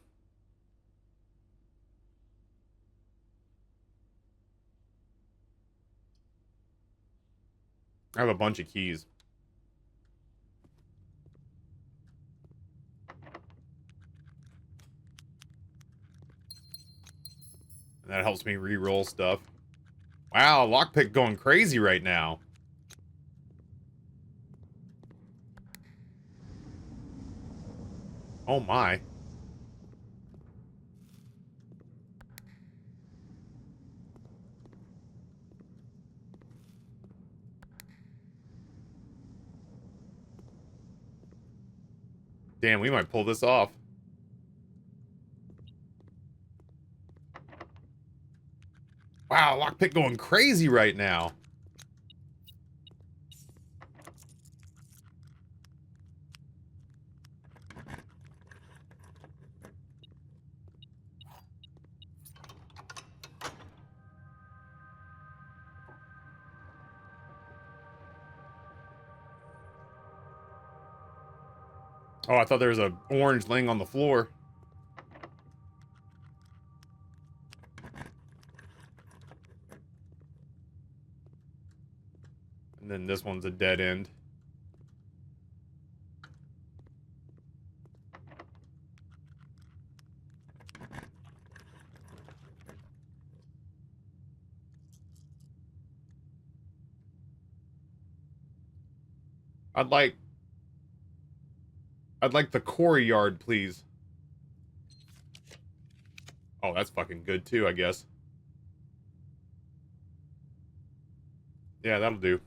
I have a bunch of keys. And that helps me re-roll stuff. Wow, lockpick going crazy right now. Oh my. Damn, we might pull this off. Wow, lockpick going crazy right now. Oh, I thought there was an orange laying on the floor. And then this one's a dead end. I'd like the quarry yard, please. Oh, that's fucking good too, I guess. Yeah, that'll do.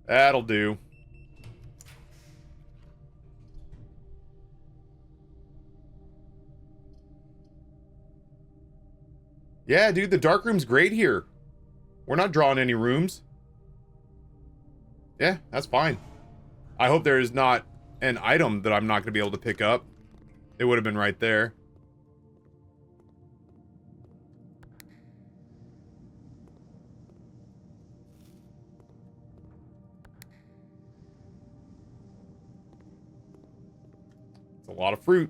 That'll do. Yeah, dude, the dark room's great here. We're not drawing any rooms. Yeah, that's fine. I hope there is not an item that I'm not going to be able to pick up. It would have been right there. It's a lot of fruit.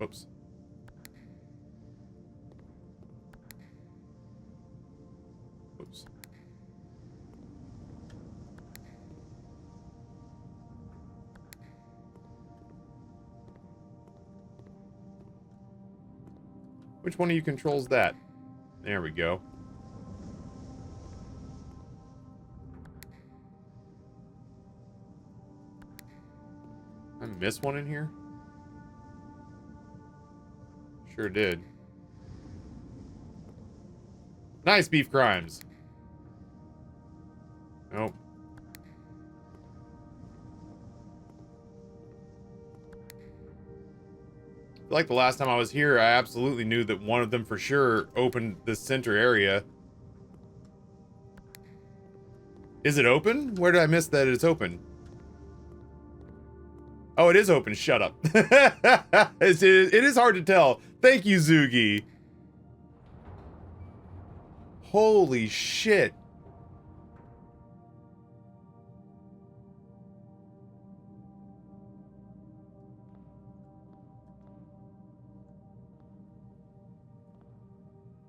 Oops. Oops. Which one of you controls that? There we go. I missed one in here? Sure did. Nice beef crimes. Nope. Like the last time I was here, I absolutely knew that one of them for sure opened this center area. Is it open? Where did I miss that it's open? Oh, it is open. Shut up. It is hard to tell. Thank you, Zugi. Holy shit.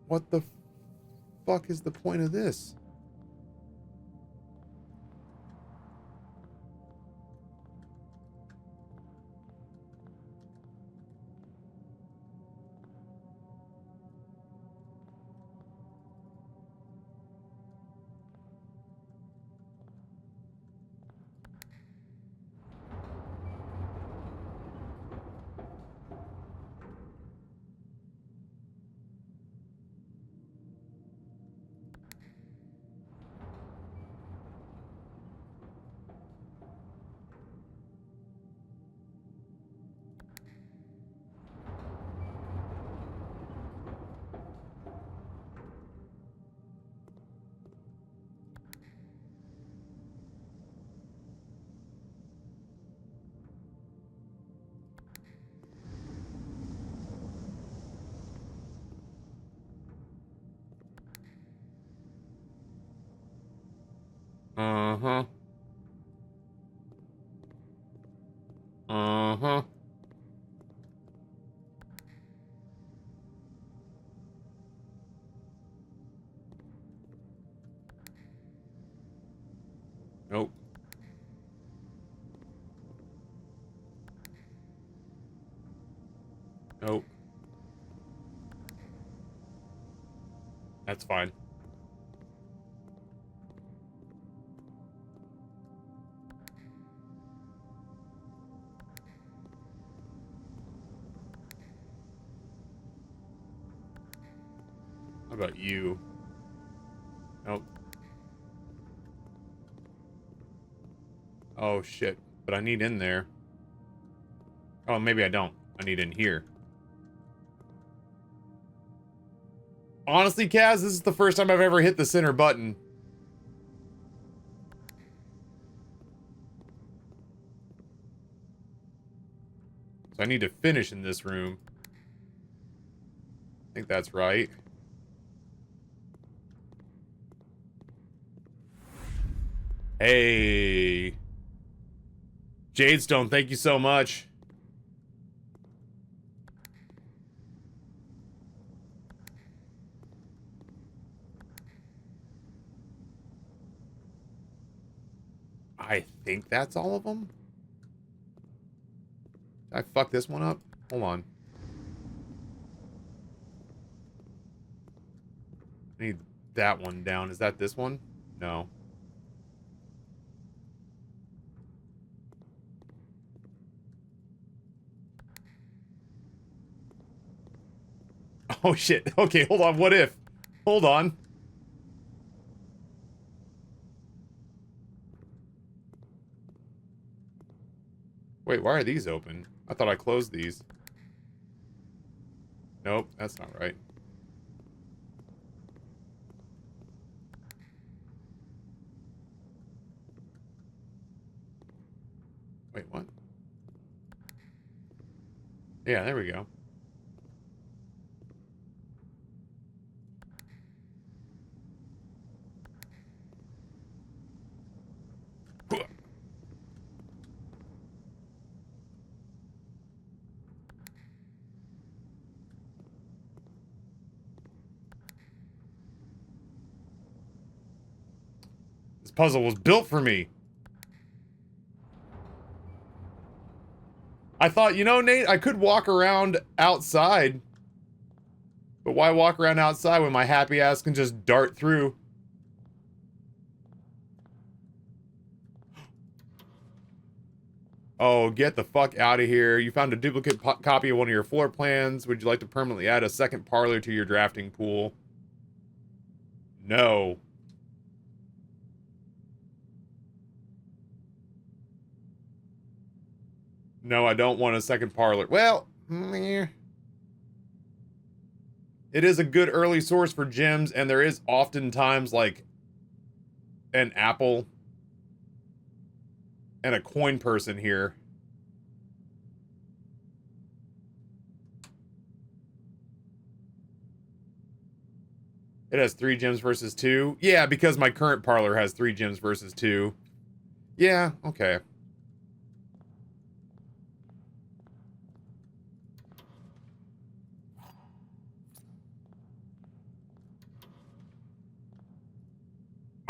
What the fuck is the point of this? Uh-huh. Uh-huh. Nope. Nope. That's fine. How about you? Nope. Oh, shit. But I need in there. Oh, maybe I don't. I need in here. Honestly, Kaz, this is the first time I've ever hit the center button. So I need to finish in this room. I think that's right. Hey. Jadestone, thank you so much. I think that's all of them. Did I fuck this one up? Hold on. I need that one down. Is that this one? No. Oh shit. Okay, hold on. What if? Hold on. Wait, why are these open? I thought I closed these. Nope, that's not right. Wait, what? Yeah, there we go. This puzzle was built for me. I thought, you know, Nate, I could walk around outside. But why walk around outside when my happy ass can just dart through? Oh, get the fuck out of here. You found a duplicate copy of one of your floor plans. Would you like to permanently add a second parlor to your drafting pool? No. No, I don't want a second parlor. Well, it is a good early source for gems, and there is oftentimes, like, an apple and a coin person here. It has 3 gems versus 2. Yeah, because my current parlor has 3 gems versus 2. Yeah, okay.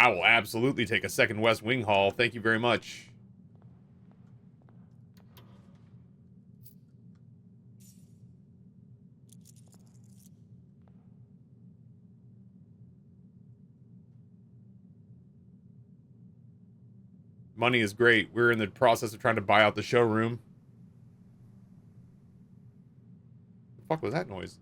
I will absolutely take a second West Wing Hall. Thank you very much. Money is great. We're in the process of trying to buy out the showroom. The fuck was that noise?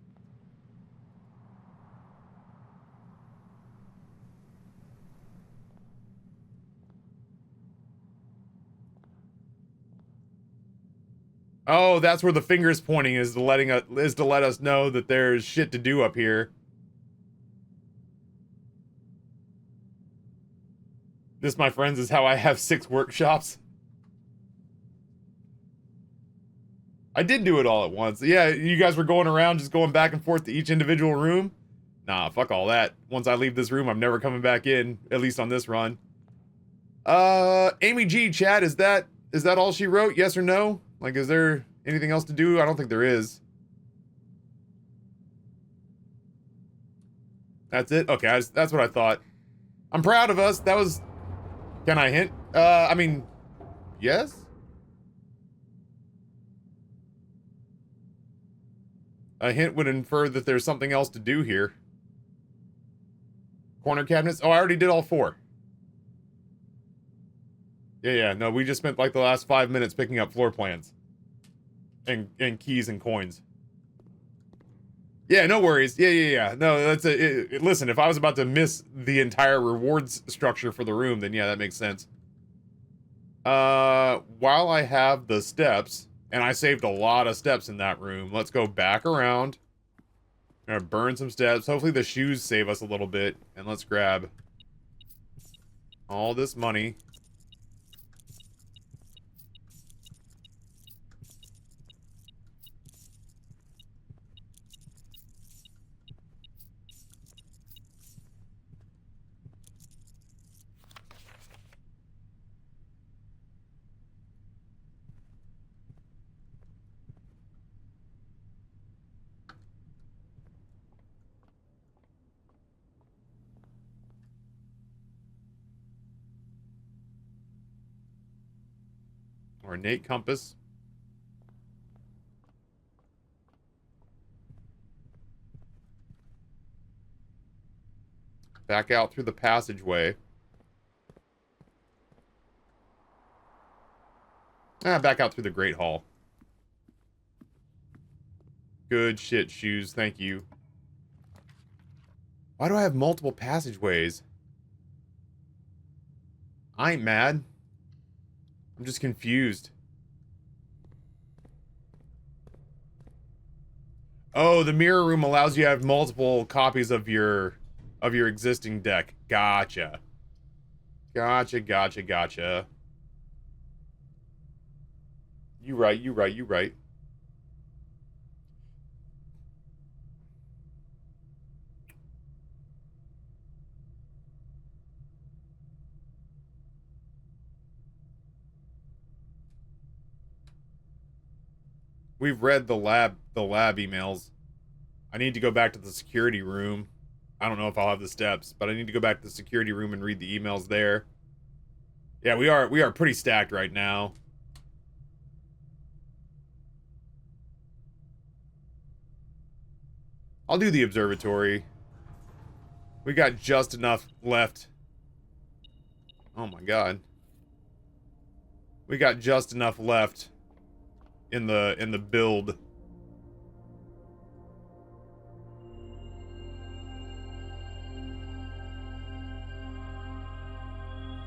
Oh, that's where the finger's pointing, is to let us know that there's shit to do up here. This, my friends, is how I have 6 workshops. I did do it all at once. Yeah, you guys were going around just going back and forth to each individual room. Nah, fuck all that. Once I leave this room, I'm never coming back in, at least on this run. Amy G, chat, is that all she wrote? Yes or no? Like, is there anything else to do? I don't think there is. That's it? Okay, that's what I thought. I'm proud of us. That was... Can I hint? I mean, yes? A hint would infer that there's something else to do here. Corner cabinets? Oh, I already did all 4. Yeah, no, we just spent like the last 5 minutes picking up floor plans. And keys and coins. Yeah, no worries. Yeah. No, that's listen, if I was about to miss the entire rewards structure for the room, then yeah, that makes sense. While I have the steps, and I saved a lot of steps in that room, let's go back around. I'm gonna burn some steps. Hopefully the shoes save us a little bit. And let's grab all this money. Ornate compass. Back out through the passageway. Back out through the Great Hall. Good shit, shoes. Thank you. Why do I have multiple passageways? I ain't mad. I'm just confused. Oh, the mirror room allows you to have multiple copies of your existing deck. Gotcha. Gotcha. You right. We've read the lab emails. I need to go back to the security room. I don't know if I'll have the steps, but I need to go back to the security room and read the emails there. Yeah, we are pretty stacked right now. I'll do the observatory. We got just enough left. Oh my god. We got just enough left in the build.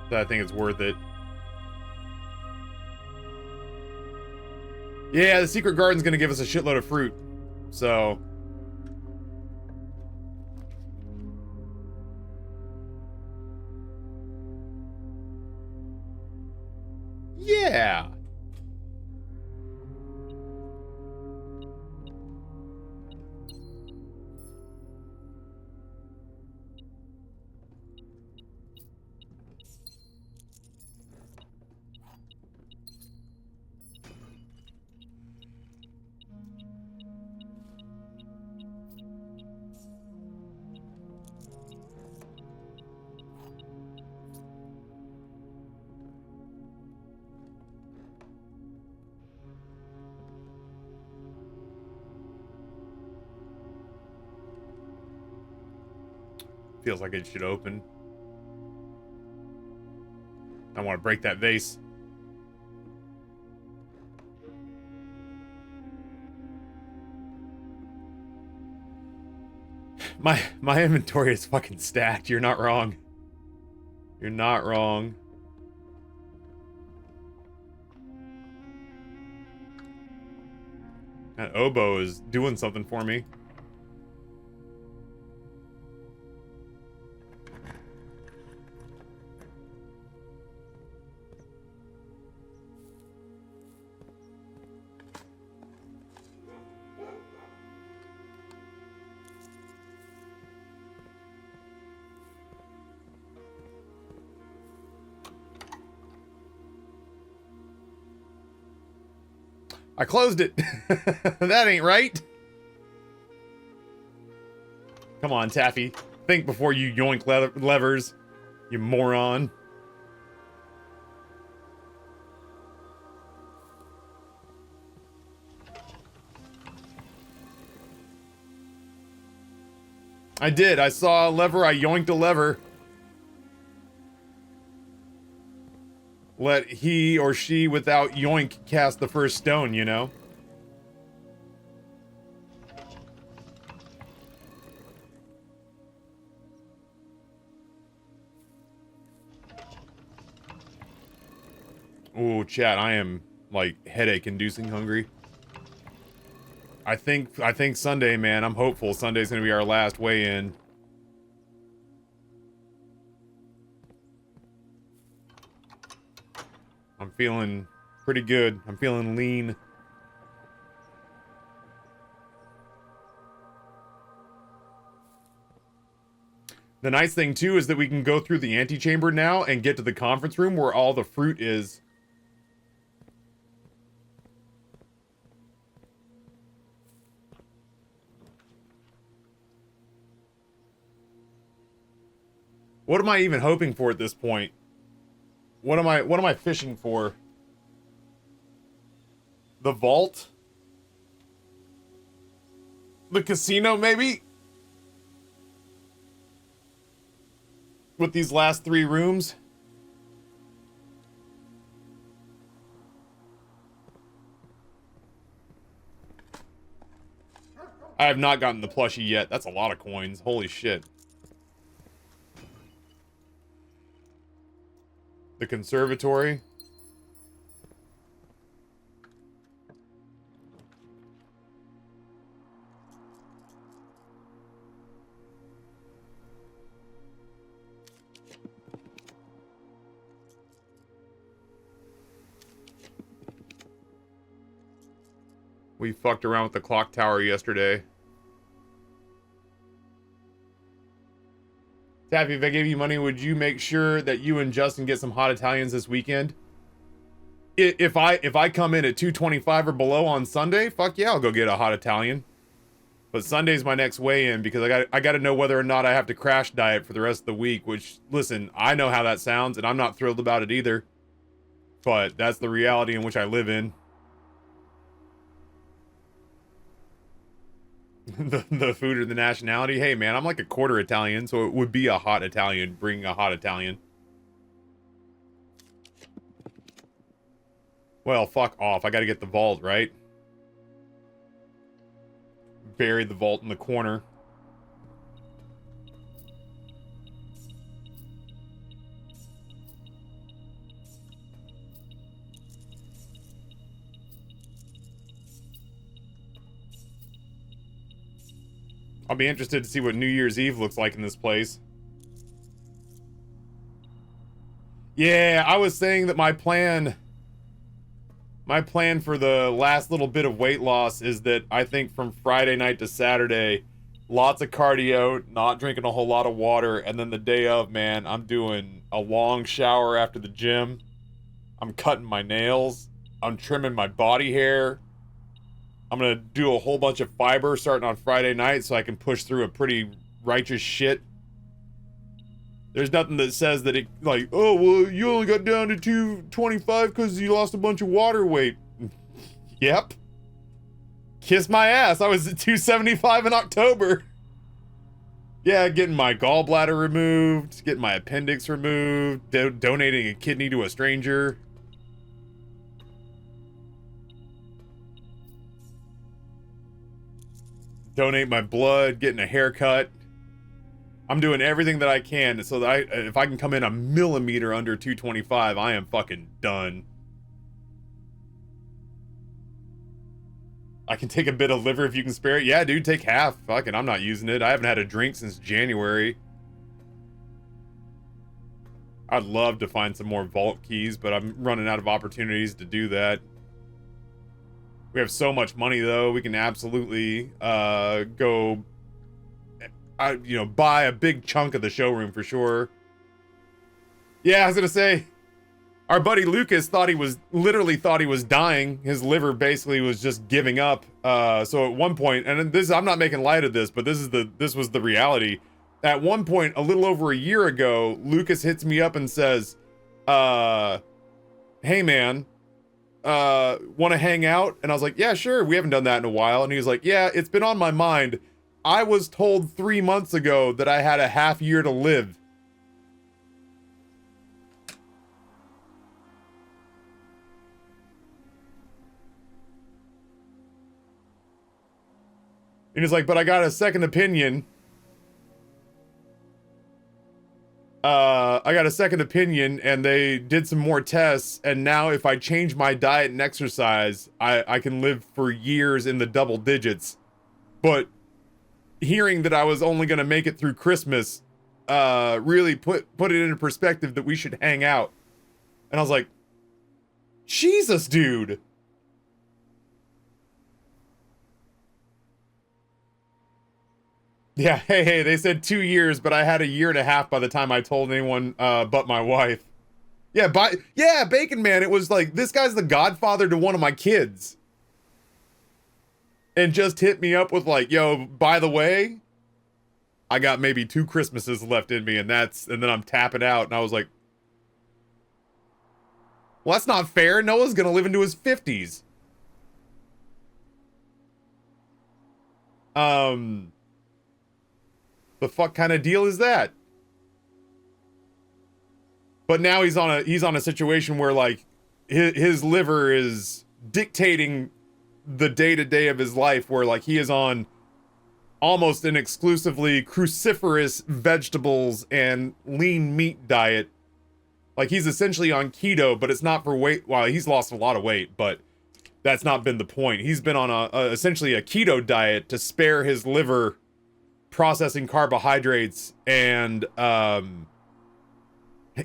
So I think it's worth it. Yeah, the secret garden's gonna give us a shitload of fruit. So yeah. Feels like it should open. I want to break that vase. My inventory is fucking stacked. You're not wrong. You're not wrong. That oboe is doing something for me. I closed it. That ain't right. Come on, Taffy. Think before you yoink levers, you moron. I did. I saw a lever. I yoinked a lever. Let he or she without yoink cast the first stone, you know? Ooh, chat, I am, like, headache-inducing hungry. I think Sunday, man. I'm hopeful Sunday's gonna be our last weigh-in. I'm feeling pretty good. I'm feeling lean. The nice thing, too, is that we can go through the antechamber now and get to the conference room where all the fruit is. What am I even hoping for at this point? What am I fishing for? The vault? The casino, maybe? With these last 3 rooms? I have not gotten the plushie yet. That's a lot of coins. Holy shit. The conservatory. We fucked around with the clock tower yesterday. Taffy, if I gave you money, would you make sure that you and Justin get some hot Italians this weekend? If I come in at 225 or below on Sunday, fuck yeah, I'll go get a hot Italian. But Sunday's my next weigh-in because I got to know whether or not I have to crash diet for the rest of the week, which, listen, I know how that sounds, and I'm not thrilled about it either. But that's the reality in which I live in. the food or the nationality? Hey, man, I'm like a quarter Italian, so it would be a hot Italian, bringing a hot Italian. Well, fuck off. I gotta get the vault, right? Bury the vault in the corner. I'll be interested to see what New Year's Eve looks like in this place. Yeah, I was saying that my plan for the last little bit of weight loss is that I think from Friday night to Saturday, lots of cardio, not drinking a whole lot of water, and then the day of, man, I'm doing a long shower after the gym. I'm cutting my nails. I'm trimming my body hair. I'm gonna do a whole bunch of fiber starting on Friday night so I can push through a pretty righteous shit. There's nothing that says that it, like, oh, well, you only got down to 225 because you lost a bunch of water weight. Yep. Kiss my ass. I was at 275 in October. Yeah, getting my gallbladder removed, getting my appendix removed, donating a kidney to a stranger. Donate my blood, getting a haircut. I'm doing everything that I can so that if I can come in a millimeter under 225, I am fucking done. I can take a bit of liver if you can spare it. Yeah, dude, take half. Fucking, I'm not using it. I haven't had a drink since January. I'd love to find some more vault keys, but I'm running out of opportunities to do that. We have so much money, though. We can absolutely go... you know, buy a big chunk of the showroom for sure. Yeah, I was gonna say, our buddy Lucas literally thought he was dying. His liver basically was just giving up. So at one point, and this, I'm not making light of this, but this was the reality. At one point, a little over a year ago, Lucas hits me up and says, hey man, want to hang out? And I was like, yeah, sure. We haven't done that in a while. And he was like, yeah, it's been on my mind. I was told 3 months ago that I had a half year to live. And he's like, but I got a second opinion. I got a second opinion and they did some more tests. And now if I change my diet and exercise, I can live for years in the double digits. But hearing that I was only going to make it through Christmas, really put it into perspective that we should hang out. And I was like, Jesus, dude. Yeah, hey, they said 2 years, but I had a year and a half by the time I told anyone but my wife. Yeah, Bacon Man, it was like, this guy's the godfather to one of my kids. And just hit me up with like, yo, by the way, I got maybe 2 Christmases left in me, and then I'm tapping out. And I was like, well, that's not fair. Noah's gonna live into his 50s. The fuck kind of deal is that? But now he's on a situation where like his liver is dictating the day-to-day of his life, where like he is on almost an exclusively cruciferous vegetables and lean meat diet. Like he's essentially on keto, but it's not for weight. Well, he's lost a lot of weight, but that's not been the point. He's been on essentially a keto diet to spare his liver processing carbohydrates, and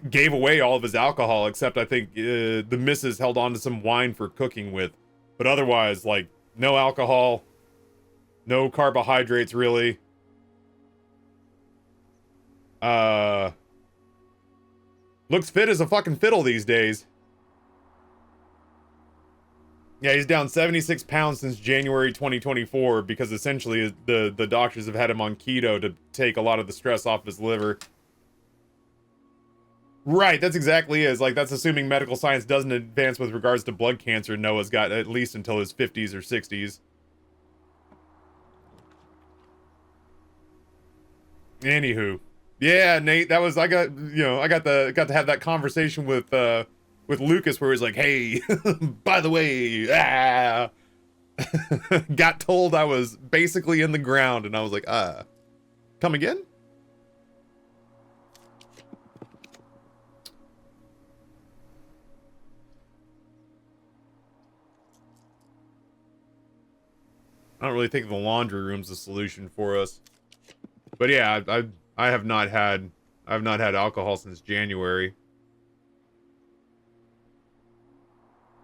gave away all of his alcohol, except I think the missus held on to some wine for cooking with. But otherwise, like, no alcohol, no carbohydrates, really. Looks fit as a fucking fiddle these days. Yeah, he's down 76 pounds since January 2024 because essentially the doctors have had him on keto to take a lot of the stress off his liver. Right, that's exactly it. Like, that's assuming medical science doesn't advance with regards to blood cancer. Noah's got at least until his 50s or 60s. Anywho. Yeah, Nate, that was, I got to have that conversation with with Lucas where he's like, hey, by the way, got told I was basically in the ground, and I was like, come again? I don't really think the laundry room's the solution for us. But yeah, I have not had alcohol since January.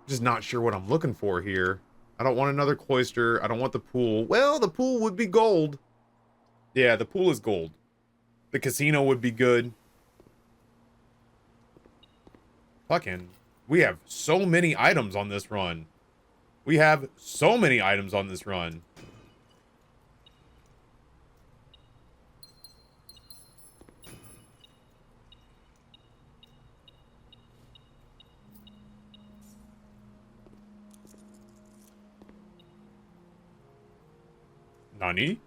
Just not sure what I'm looking for here. I don't want another cloister. I don't want the pool. Well, the pool would be gold. Yeah, the pool is gold. The casino would be good. Fucking, we have so many items on this run. We have so many items on this run. Nani?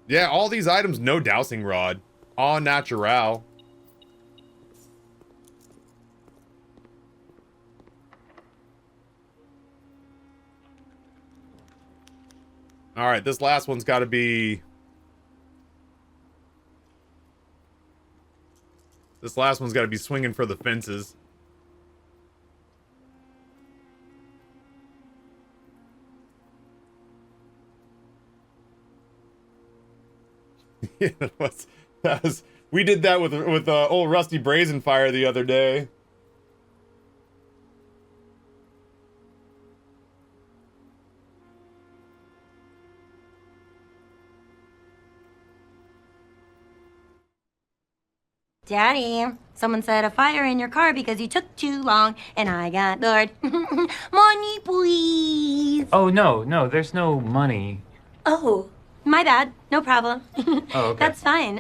Yeah, all these items, no dowsing rod. Au natural. Alright, this last one's gotta be... This last one's gotta be swinging for the fences. Yeah, that was we did that with old Rusty Brazen Fire the other day. Daddy, someone set a fire in your car because you took too long and I got bored. Money, please. Oh, no, there's no money. Oh, my bad. No problem. Oh, okay. That's fine.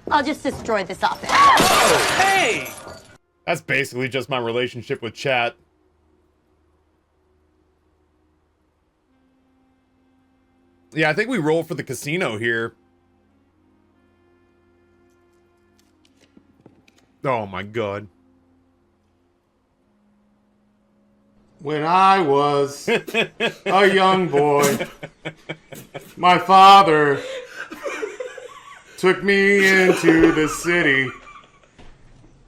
I'll just destroy this office. Oh, hey! That's basically just my relationship with chat. Yeah, I think we roll for the casino here. Oh my god. When I was a young boy, my father took me into the city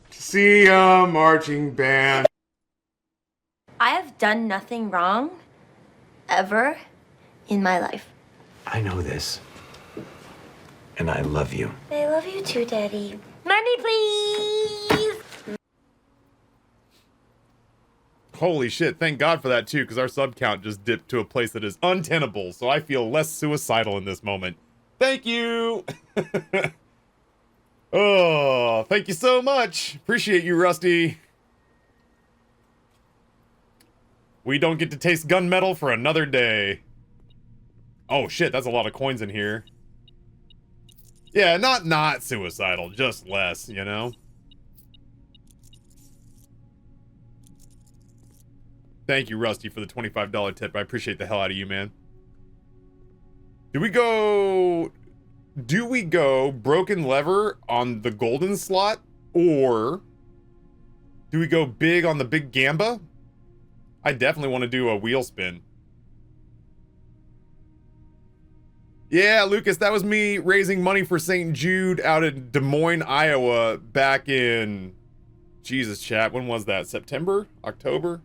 to see a marching band. I have done nothing wrong, ever, in my life. I know this. And I love you. I love you too, Daddy. Money, please! Holy shit, thank God for that too, because our sub count just dipped to a place that is untenable, so I feel less suicidal in this moment. Thank you! Oh, thank you so much! Appreciate you, Rusty. We don't get to taste gunmetal for another day. Oh shit, that's a lot of coins in here. Yeah, not suicidal, just less, you know? Thank you, Rusty, for the $25 tip. I appreciate the hell out of you, man. Do we go broken lever on the golden slot? Or do we go big on the big gamba? I definitely want to do a wheel spin. Yeah, Lucas, that was me raising money for St. Jude out in Des Moines, Iowa back in... Jesus, chat, when was that? September? October?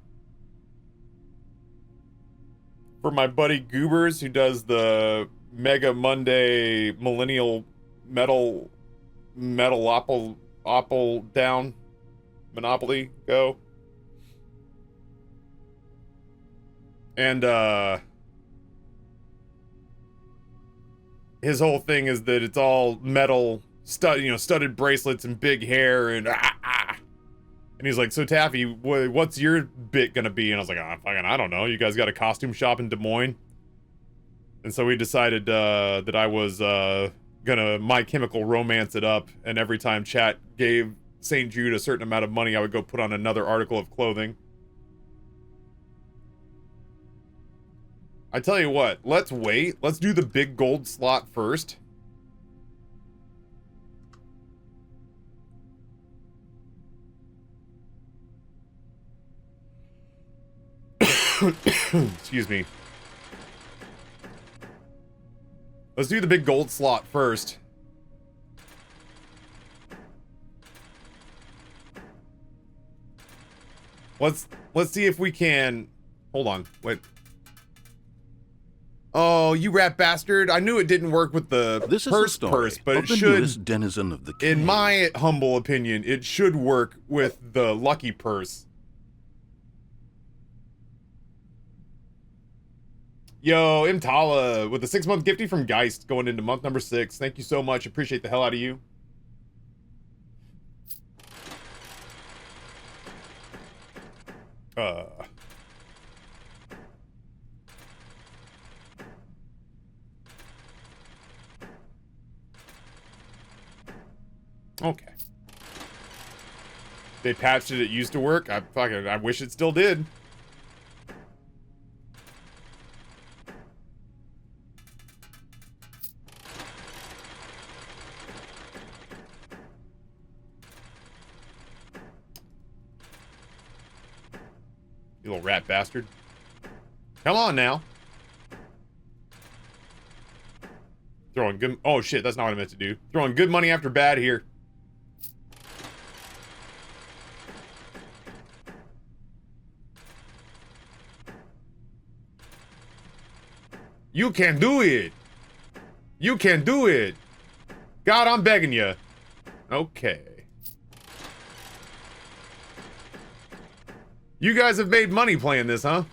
For my buddy Goobers, who does the Mega Monday Millennial Metal Apple down Monopoly go. And his whole thing is that it's all metal studded bracelets and big hair and And he's like, so Taffy, what's your bit gonna be? And I was like, I don't know. You guys got a costume shop in Des Moines? And so we decided that I was gonna My Chemical Romance it up, and every time chat gave St. Jude a certain amount of money, I would go put on another article of clothing. I tell you what, let's wait. Let's do the big gold slot first. Excuse me. Let's do the big gold slot first. Let's see if we can. Hold on. Wait. Oh, you rat bastard. I knew it didn't work with the This is the purse story but of it the should, newest denizen of the cave. in my humble opinion, it should work with the lucky purse. Yo, Imtala with the 6-month gifty from Geist going into month number 6. Thank you so much. Appreciate the hell out of you. Okay. They patched it used to work. I wish it still did. You little rat bastard. Come on now. Throwing good... Oh, shit. That's not what I meant to do. Throwing good money after bad here. You can do it. You can do it. God, I'm begging you. Okay. You guys have made money playing this, huh?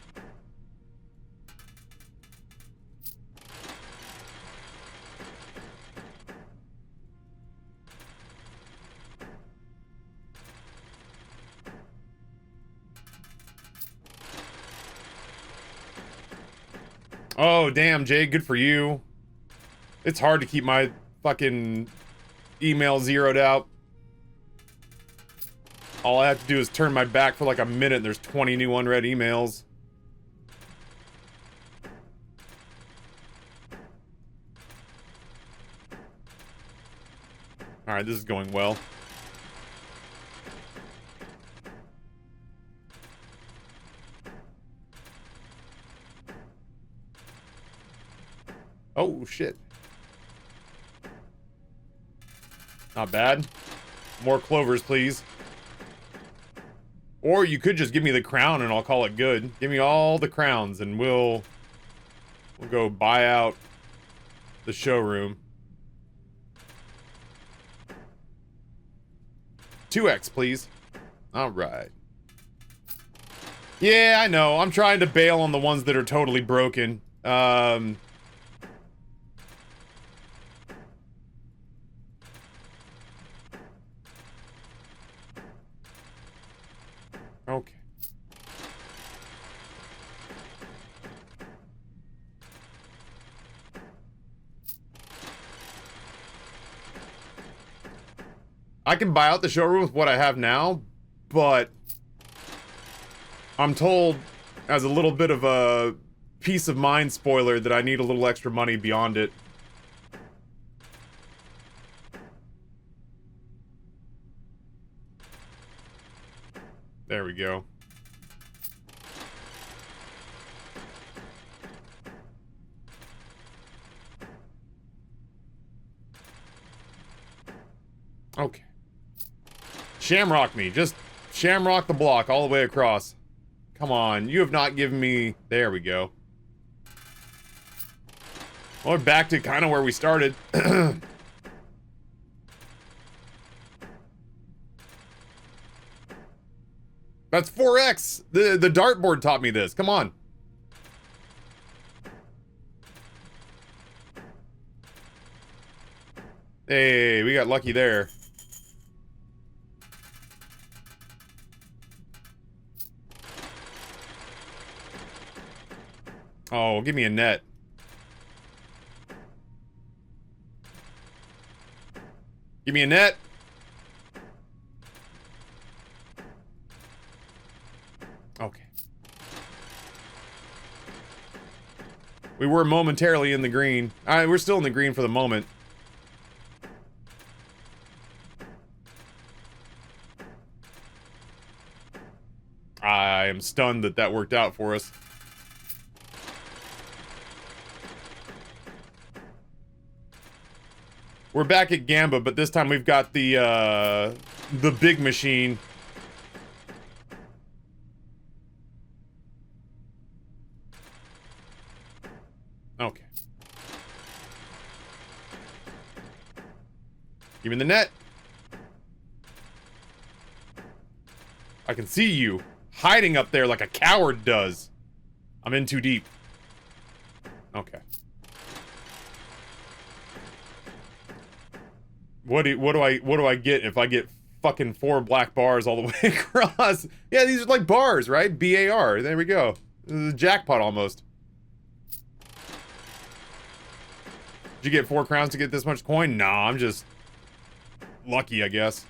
Oh, damn, Jay. Good for you. It's hard to keep my fucking email zeroed out. All I have to do is turn my back for like a minute and there's 20 new unread emails. Alright, this is going well. Oh, shit. Not bad. More clovers, please. Or you could just give me the crown and I'll call it good. Give me all the crowns and we'll go buy out the showroom. 2x, please. All right. Yeah, I know. I'm trying to bail on the ones that are totally broken. Okay. I can buy out the showroom with what I have now, but I'm told as a little bit of a peace of mind spoiler that I need a little extra money beyond it. There we go. Okay. Shamrock me. Just shamrock the block all the way across. Come on. You have not given me... There we go. Well, we're back to kind of where we started. That's 4x. The dartboard taught me this. Come on. Hey, we got lucky there. Oh, give me a net. Give me a net. Okay. We were momentarily in the green. We're still in the green for the moment. I am stunned that that worked out for us. We're back at Gamba, but this time we've got the big machine. Okay. Give me the net. I can see you hiding up there like a coward does. I'm in too deep. Okay. What do I get if I get fucking 4 black bars all the way across? Yeah, these are like bars, right? B-A-R. There we go. This is a jackpot almost. Did you get 4 crowns to get this much coin? Nah, I'm just lucky, I guess.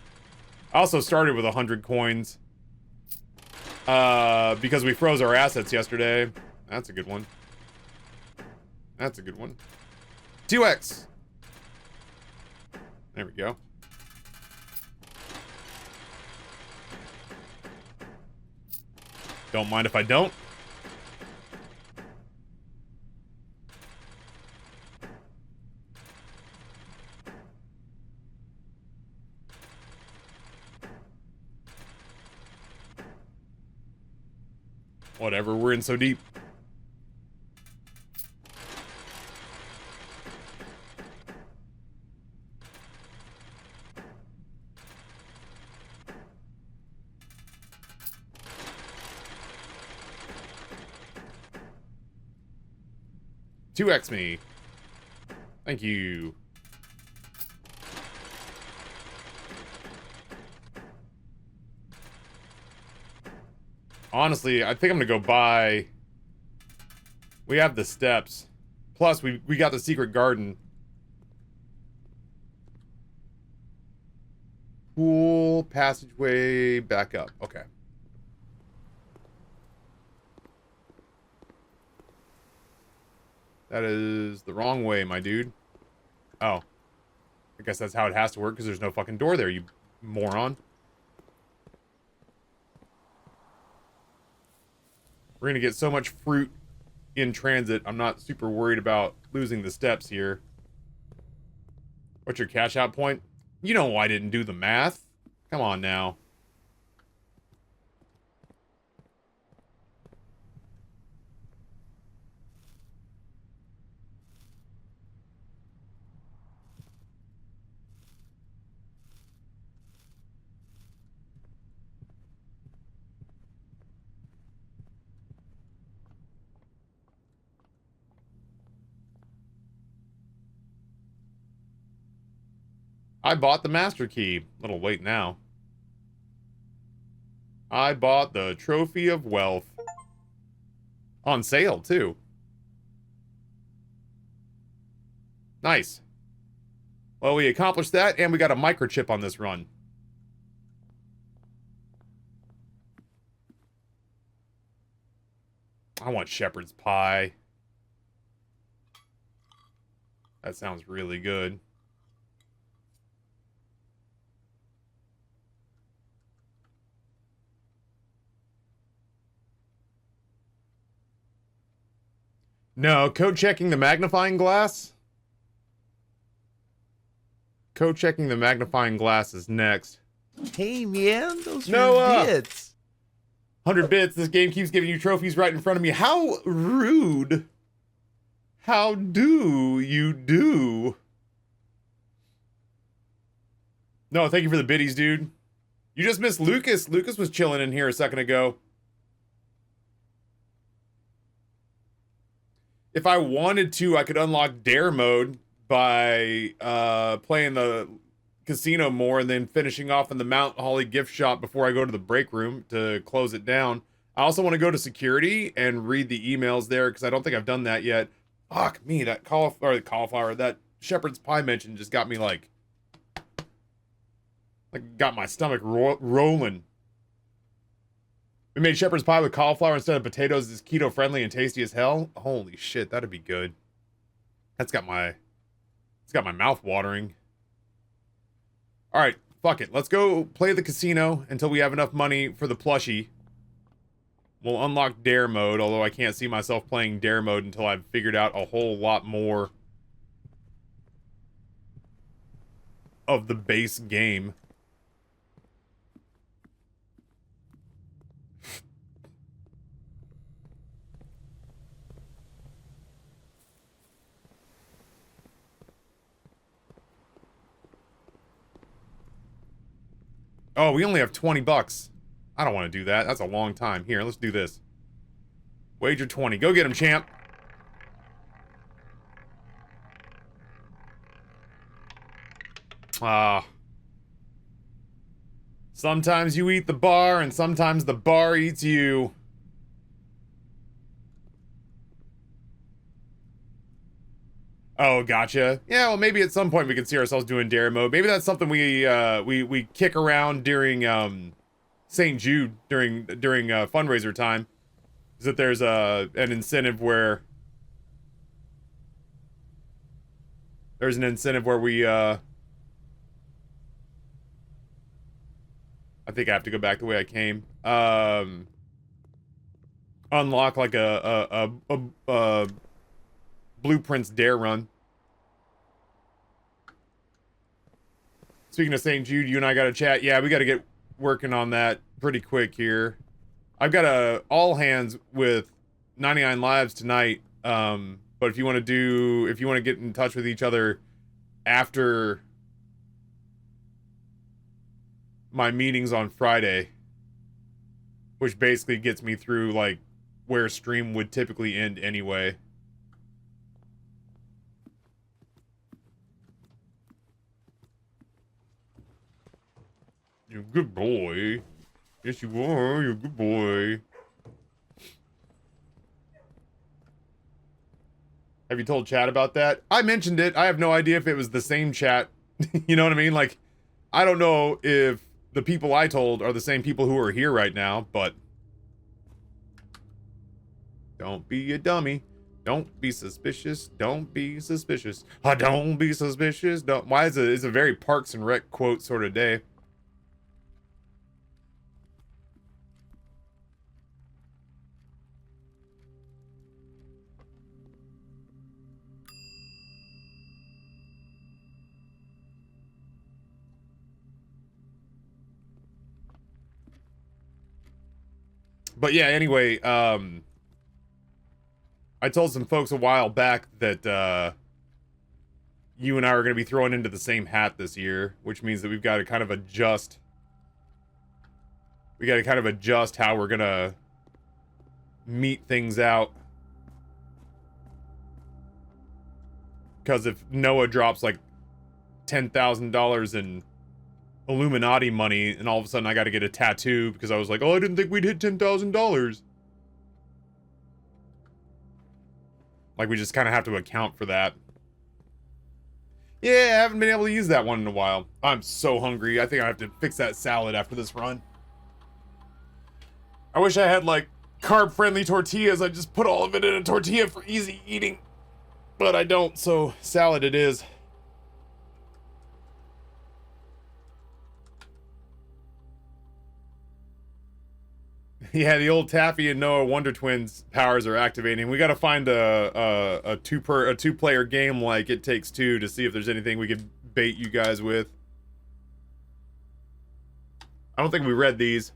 I also started with 100 coins. Because we froze our assets yesterday. That's a good one. That's a good one. 2x. There we go. Don't mind if I don't. Whatever, we're in so deep. Two X me. Thank you. Honestly, I think I'm gonna go buy... We have the steps. Plus, we got the secret garden. Pool, passageway, back up. Okay. That is the wrong way, my dude. Oh. I guess that's how it has to work, because there's no fucking door there, you moron. We're gonna get so much fruit in transit, I'm not super worried about losing the steps here. What's your cash out point? You know I didn't do the math. Come on now. I bought the master key. A little late now. I bought the trophy of wealth. On sale, too. Nice. Well, we accomplished that, and we got a microchip on this run. I want shepherd's pie. That sounds really good. No, code checking the magnifying glass? Code checking the magnifying glass is next. Hey man, those Noah! were bits. 100 bits, this game keeps giving you trophies right in front of me. How rude. How do you do? No, thank you for the biddies, dude. You just missed Lucas. Lucas was chilling in here a second ago. If I wanted to, I could unlock dare mode by playing the casino more and then finishing off in the Mount Holly gift shop before I go to the break room to close it down. I also want to go to security and read the emails there because I don't think I've done that yet. Fuck me, that cauliflower, that shepherd's pie mention just got me like got my stomach rolling. We made shepherd's pie with cauliflower instead of potatoes. It's keto friendly and tasty as hell. Holy shit, that'd be good. It's got my mouth watering. All right, fuck it. Let's go play the casino until we have enough money for the plushie. We'll unlock dare mode, although I can't see myself playing dare mode until I've figured out a whole lot more of the base game. Oh, we only have 20 bucks. I don't want to do that. That's a long time. Here, let's do this. Wager 20. Go get him, champ. Sometimes you eat the bar, and sometimes the bar eats you. Oh, gotcha. Yeah, well, maybe at some point we could see ourselves doing dare mode. Maybe that's something we kick around during St. Jude during fundraiser time. Is that there's an incentive where we I think I have to go back the way I came. Unlock like a Blueprints dare run. Speaking of St. Jude, you and I got to chat. Yeah, we got to get working on that pretty quick here. I've got a all hands with 99 lives tonight. But if you want to get in touch with each other after my meetings on Friday, which basically gets me through like where stream would typically end anyway. You're a good boy. Yes, you are. You're a good boy. Have you told chat about that? I mentioned it. I have no idea if it was the same chat. You know what I mean? Like, I don't know if the people I told are the same people who are here right now, but don't be a dummy. Don't be suspicious. Don't be suspicious. Don't be suspicious. Don't. Why is it's a very Parks and Rec quote sort of day. But yeah, anyway, I told some folks a while back that you and I are going to be thrown into the same hat this year, which means that we've got to kind of adjust. We got to kind of adjust how we're going to meet things out. Because if Noah drops like $10,000 in Illuminati money, and all of a sudden I got to get a tattoo because I was like, oh, I didn't think we'd hit $10,000. Like, we just kind of have to account for that. Yeah, I haven't been able to use that one in a while. I'm so hungry. I think I have to fix that salad after this run. I wish I had, like, carb-friendly tortillas. I just put all of it in a tortilla for easy eating. But I don't, so salad it is. Yeah, the old Taffy and Noah Wonder Twins powers are activating. We got to find a two-player game like It Takes Two to see if there's anything we could bait you guys with. I don't think we read these.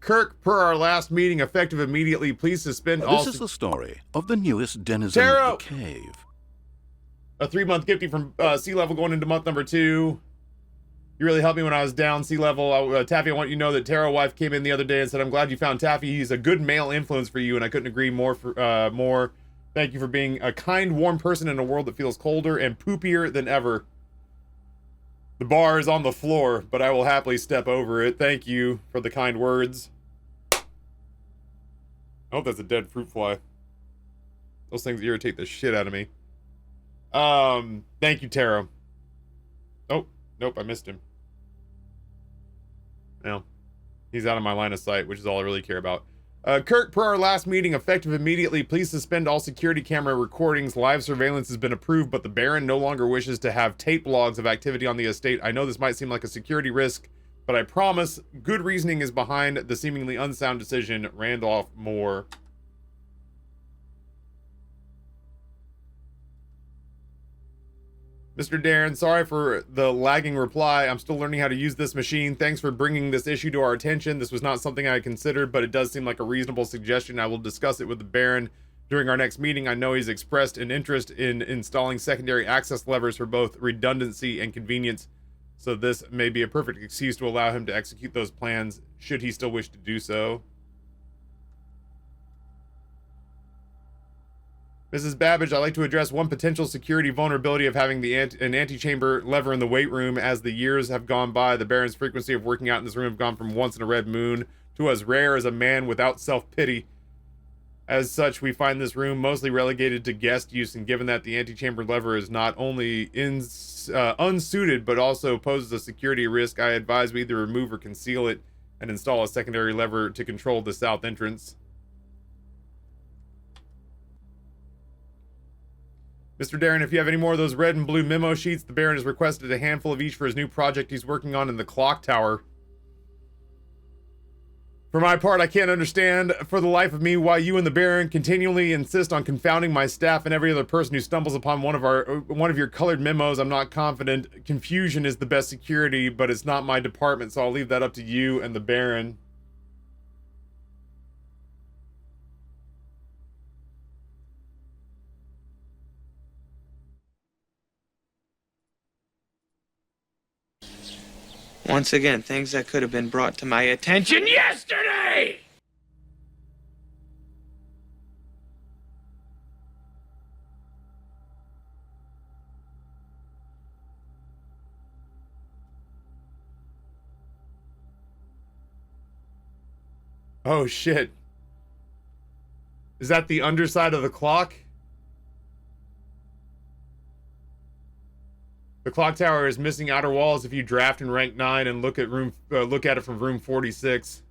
Kirk, per our last meeting, effective immediately. Please suspend all. This is the story of the newest denizen Taro! of the cave. A 3-month gifting from sea level going into month number 2. You really helped me when I was down sea level. Taffy, I want you to know that Taro wife came in the other day and said, I'm glad you found Taffy. He's a good male influence for you, and I couldn't agree more. More. Thank you for being a kind, warm person in a world that feels colder and poopier than ever. The bar is on the floor, but I will happily step over it. Thank you for the kind words. I hope that's a dead fruit fly. Those things irritate the shit out of me. Thank you, Taro. Oh, nope, I missed him. Well, He's out of my line of sight, which is all I really care about. Kirk, per our last meeting, effective immediately, please suspend all security camera recordings. Live surveillance has been approved, but the Baron no longer wishes to have tape logs of activity on the estate. I know this might seem like a security risk, but I promise good reasoning is behind the seemingly unsound decision. Randolph Moore. Mr. Darren, sorry for the lagging reply. I'm still learning how to use this machine. Thanks for bringing this issue to our attention. This was not something I had considered, but it does seem like a reasonable suggestion. I will discuss it with the Baron during our next meeting. I know he's expressed an interest in installing secondary access levers for both redundancy and convenience, so this may be a perfect excuse to allow him to execute those plans, should he still wish to do so. Mrs. Babbage, I'd like to address one potential security vulnerability of having an antechamber lever in the weight room. As the years have gone by, the Baron's frequency of working out in this room have gone from once in a red moon to as rare as a man without self-pity. As such, we find this room mostly relegated to guest use, and given that the antechamber lever is not only unsuited, but also poses a security risk, I advise we either remove or conceal it and install a secondary lever to control the south entrance. Mr. Darren, if you have any more of those red and blue memo sheets, the Baron has requested a handful of each for his new project he's working on in the clock tower. For my part, I can't understand for the life of me why you and the Baron continually insist on confounding my staff and every other person who stumbles upon one of your colored memos. I'm not confident. Confusion is the best security, but it's not my department, so I'll leave that up to you and the Baron. Once again, things that could have been brought to my attention yesterday! Oh shit. Is that the underside of the clock? The clock tower is missing outer walls if you draft in rank 9 and look at it from room 46.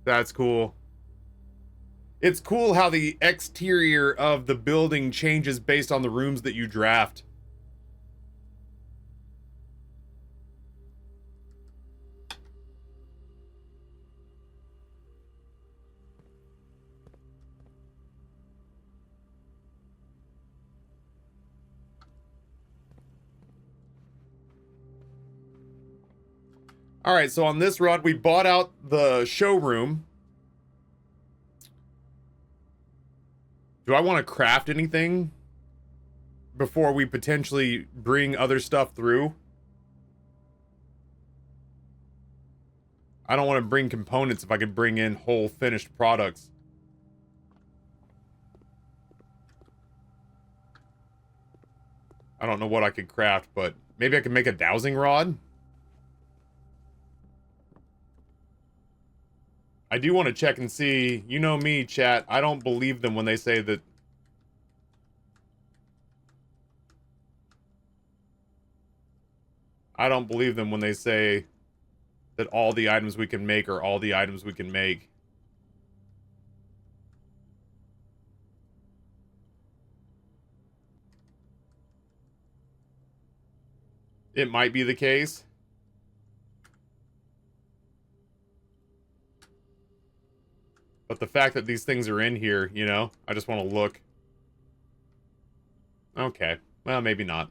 That's cool. It's cool how the exterior of the building changes based on the rooms that you draft. All right, so on this run, we bought out the showroom. Do I want to craft anything before we potentially bring other stuff through? I don't want to bring components if I could bring in whole finished products. I don't know what I could craft, but maybe I could make a dowsing rod. I do want to check and see. You know me, chat. I don't believe them when they say that. I don't believe them when they say that all the items we can make are all the items we can make. It might be the case. But the fact that these things are in here, you know, I just want to look. Okay. Well, maybe not.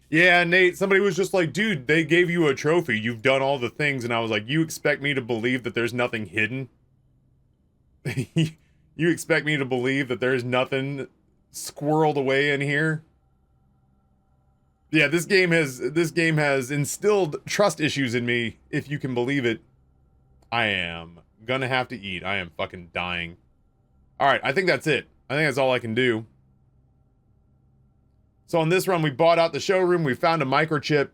Yeah, Nate, somebody was just like, dude, they gave you a trophy. You've done all the things. And I was like, you expect me to believe that there's nothing hidden? You expect me to believe that there's nothing squirreled away in here? Yeah, this game has instilled trust issues in me, if you can believe it. I am gonna have to eat. I am fucking dying. Alright, I think that's it. I think that's all I can do. So on this run, we bought out the showroom, we found a microchip.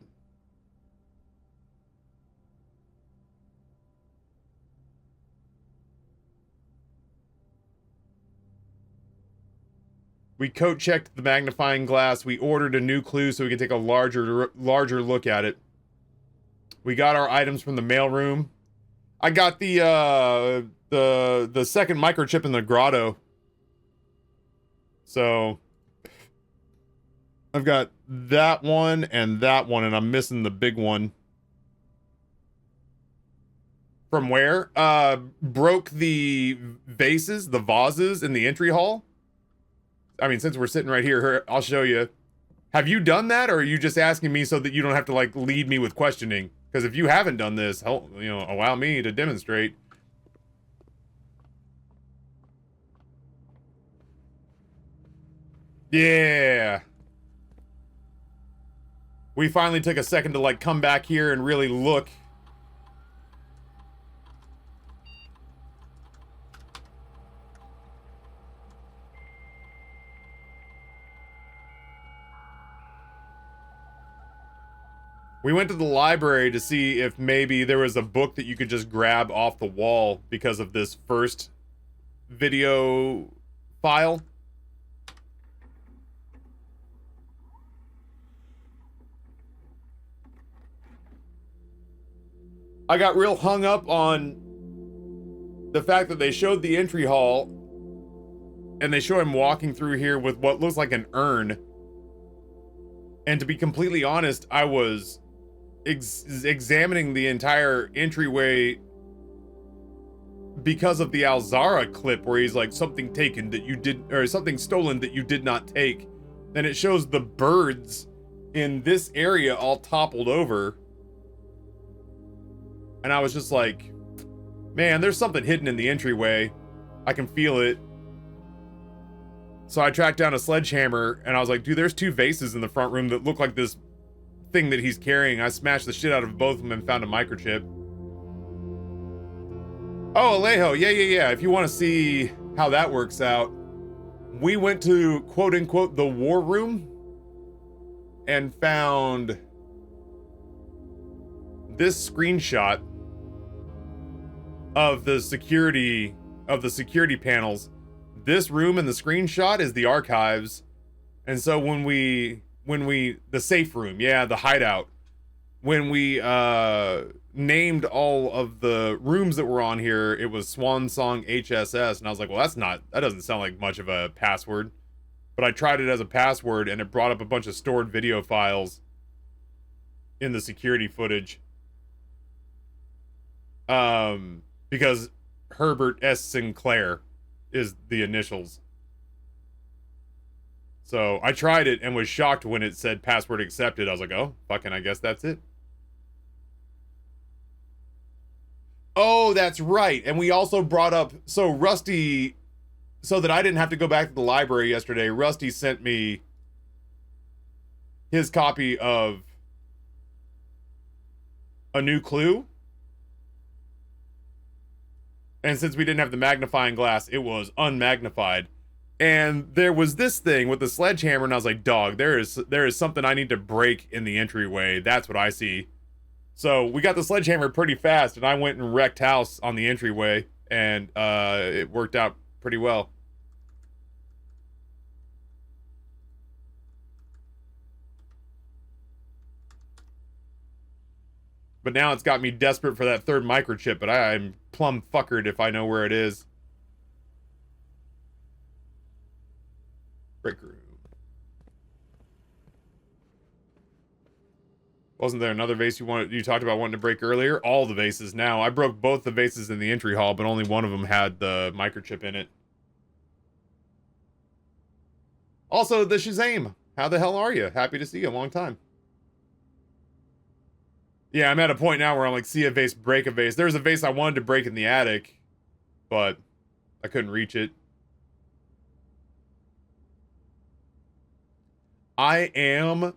We coat checked the magnifying glass. We ordered a new clue so we could take a larger look at it. We got our items from the mailroom. I got the second microchip in the grotto. So I've got that one, and I'm missing the big one. From where? Broke the vases in the entry hall. I mean, since we're sitting right here, I'll show you. Have you done that, or are you just asking me so that you don't have to, like, lead me with questioning? Because if you haven't done this, allow me to demonstrate. Yeah. We finally took a second to, like, come back here and really look. We went to the library to see if maybe there was a book that you could just grab off the wall because of this first video file. I got real hung up on the fact that they showed the entry hall and they show him walking through here with what looks like an urn. And to be completely honest, I was examining the entire entryway because of the Alzara clip where he's like, something taken that you did, or something stolen that you did not take. Then it shows the birds in this area all toppled over. And I was just like, man, there's something hidden in the entryway. I can feel it. So I tracked down a sledgehammer and I was like, dude, there's two vases in the front room that look like this thing that he's carrying. I smashed the shit out of both of them and found a microchip. Oh, Alejo, yeah. If you want to see how that works out, we went to quote unquote the war room and found this screenshot of the security panels. This room in the screenshot is the archives. And so when we the safe room, yeah, the hideout, when we named all of the rooms that were on here, it was Swan Song HSS, and I was like, well, that doesn't sound like much of a password. But I tried it as a password and it brought up a bunch of stored video files in the security footage. Because Herbert S. Sinclair is the initials. So I tried it and was shocked when it said password accepted. I was like, oh, fucking, I guess that's it. Oh, that's right. And we also brought up, so Rusty, so that I didn't have to go back to the library yesterday, Rusty sent me his copy of A New Clue. And since we didn't have the magnifying glass, it was unmagnified. And there was this thing with the sledgehammer, and I was like, dog, there is something I need to break in the entryway. That's what I see. So we got the sledgehammer pretty fast, and I went and wrecked house on the entryway, and it worked out pretty well. But now it's got me desperate for that third microchip, but I'm plumb fuckered if I know where it is. Break room. Wasn't there another vase you talked about wanting to break earlier? All the vases now. I broke both the vases in the entry hall, but only one of them had the microchip in it. Also, the Shazam. How the hell are you? Happy to see you. A long time. Yeah, I'm at a point now where I'm like, see a vase, break a vase. There's a vase I wanted to break in the attic, but I couldn't reach it. I am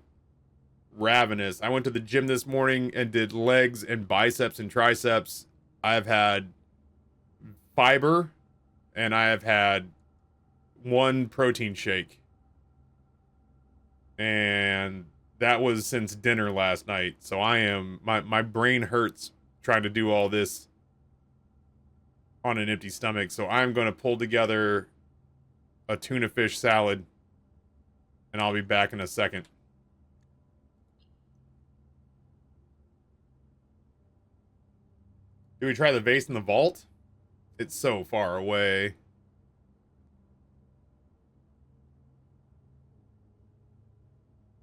ravenous. I went to the gym this morning and did legs and biceps and triceps. I've had fiber and I have had one protein shake. And that was since dinner last night. So I am, my brain hurts trying to do all this on an empty stomach. So I'm going to pull together a tuna fish salad and I'll be back in a second. Do we try the vase in the vault? It's so far away.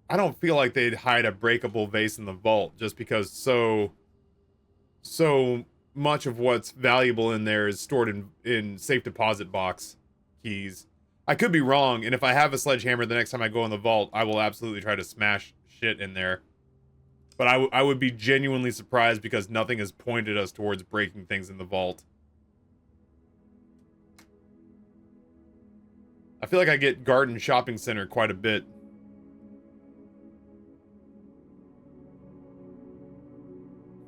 I don't feel like they'd hide a breakable vase in the vault just because so much of what's valuable in there is stored in safe deposit box keys. I could be wrong, and if I have a sledgehammer the next time I go in the vault, I will absolutely try to smash shit in there. But I would be genuinely surprised because nothing has pointed us towards breaking things in the vault. I feel like I get Garden Shopping Center quite a bit.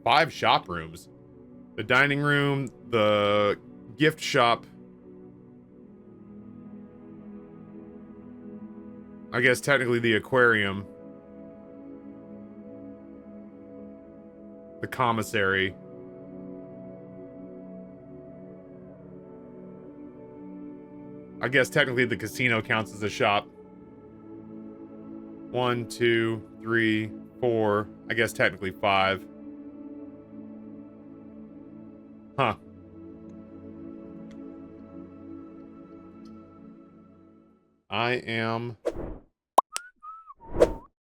Five shop rooms. The dining room, the gift shop. I guess technically the aquarium. The commissary. I guess technically the casino counts as a shop. 1, 2, 3, 4. I guess technically 5. Huh. I am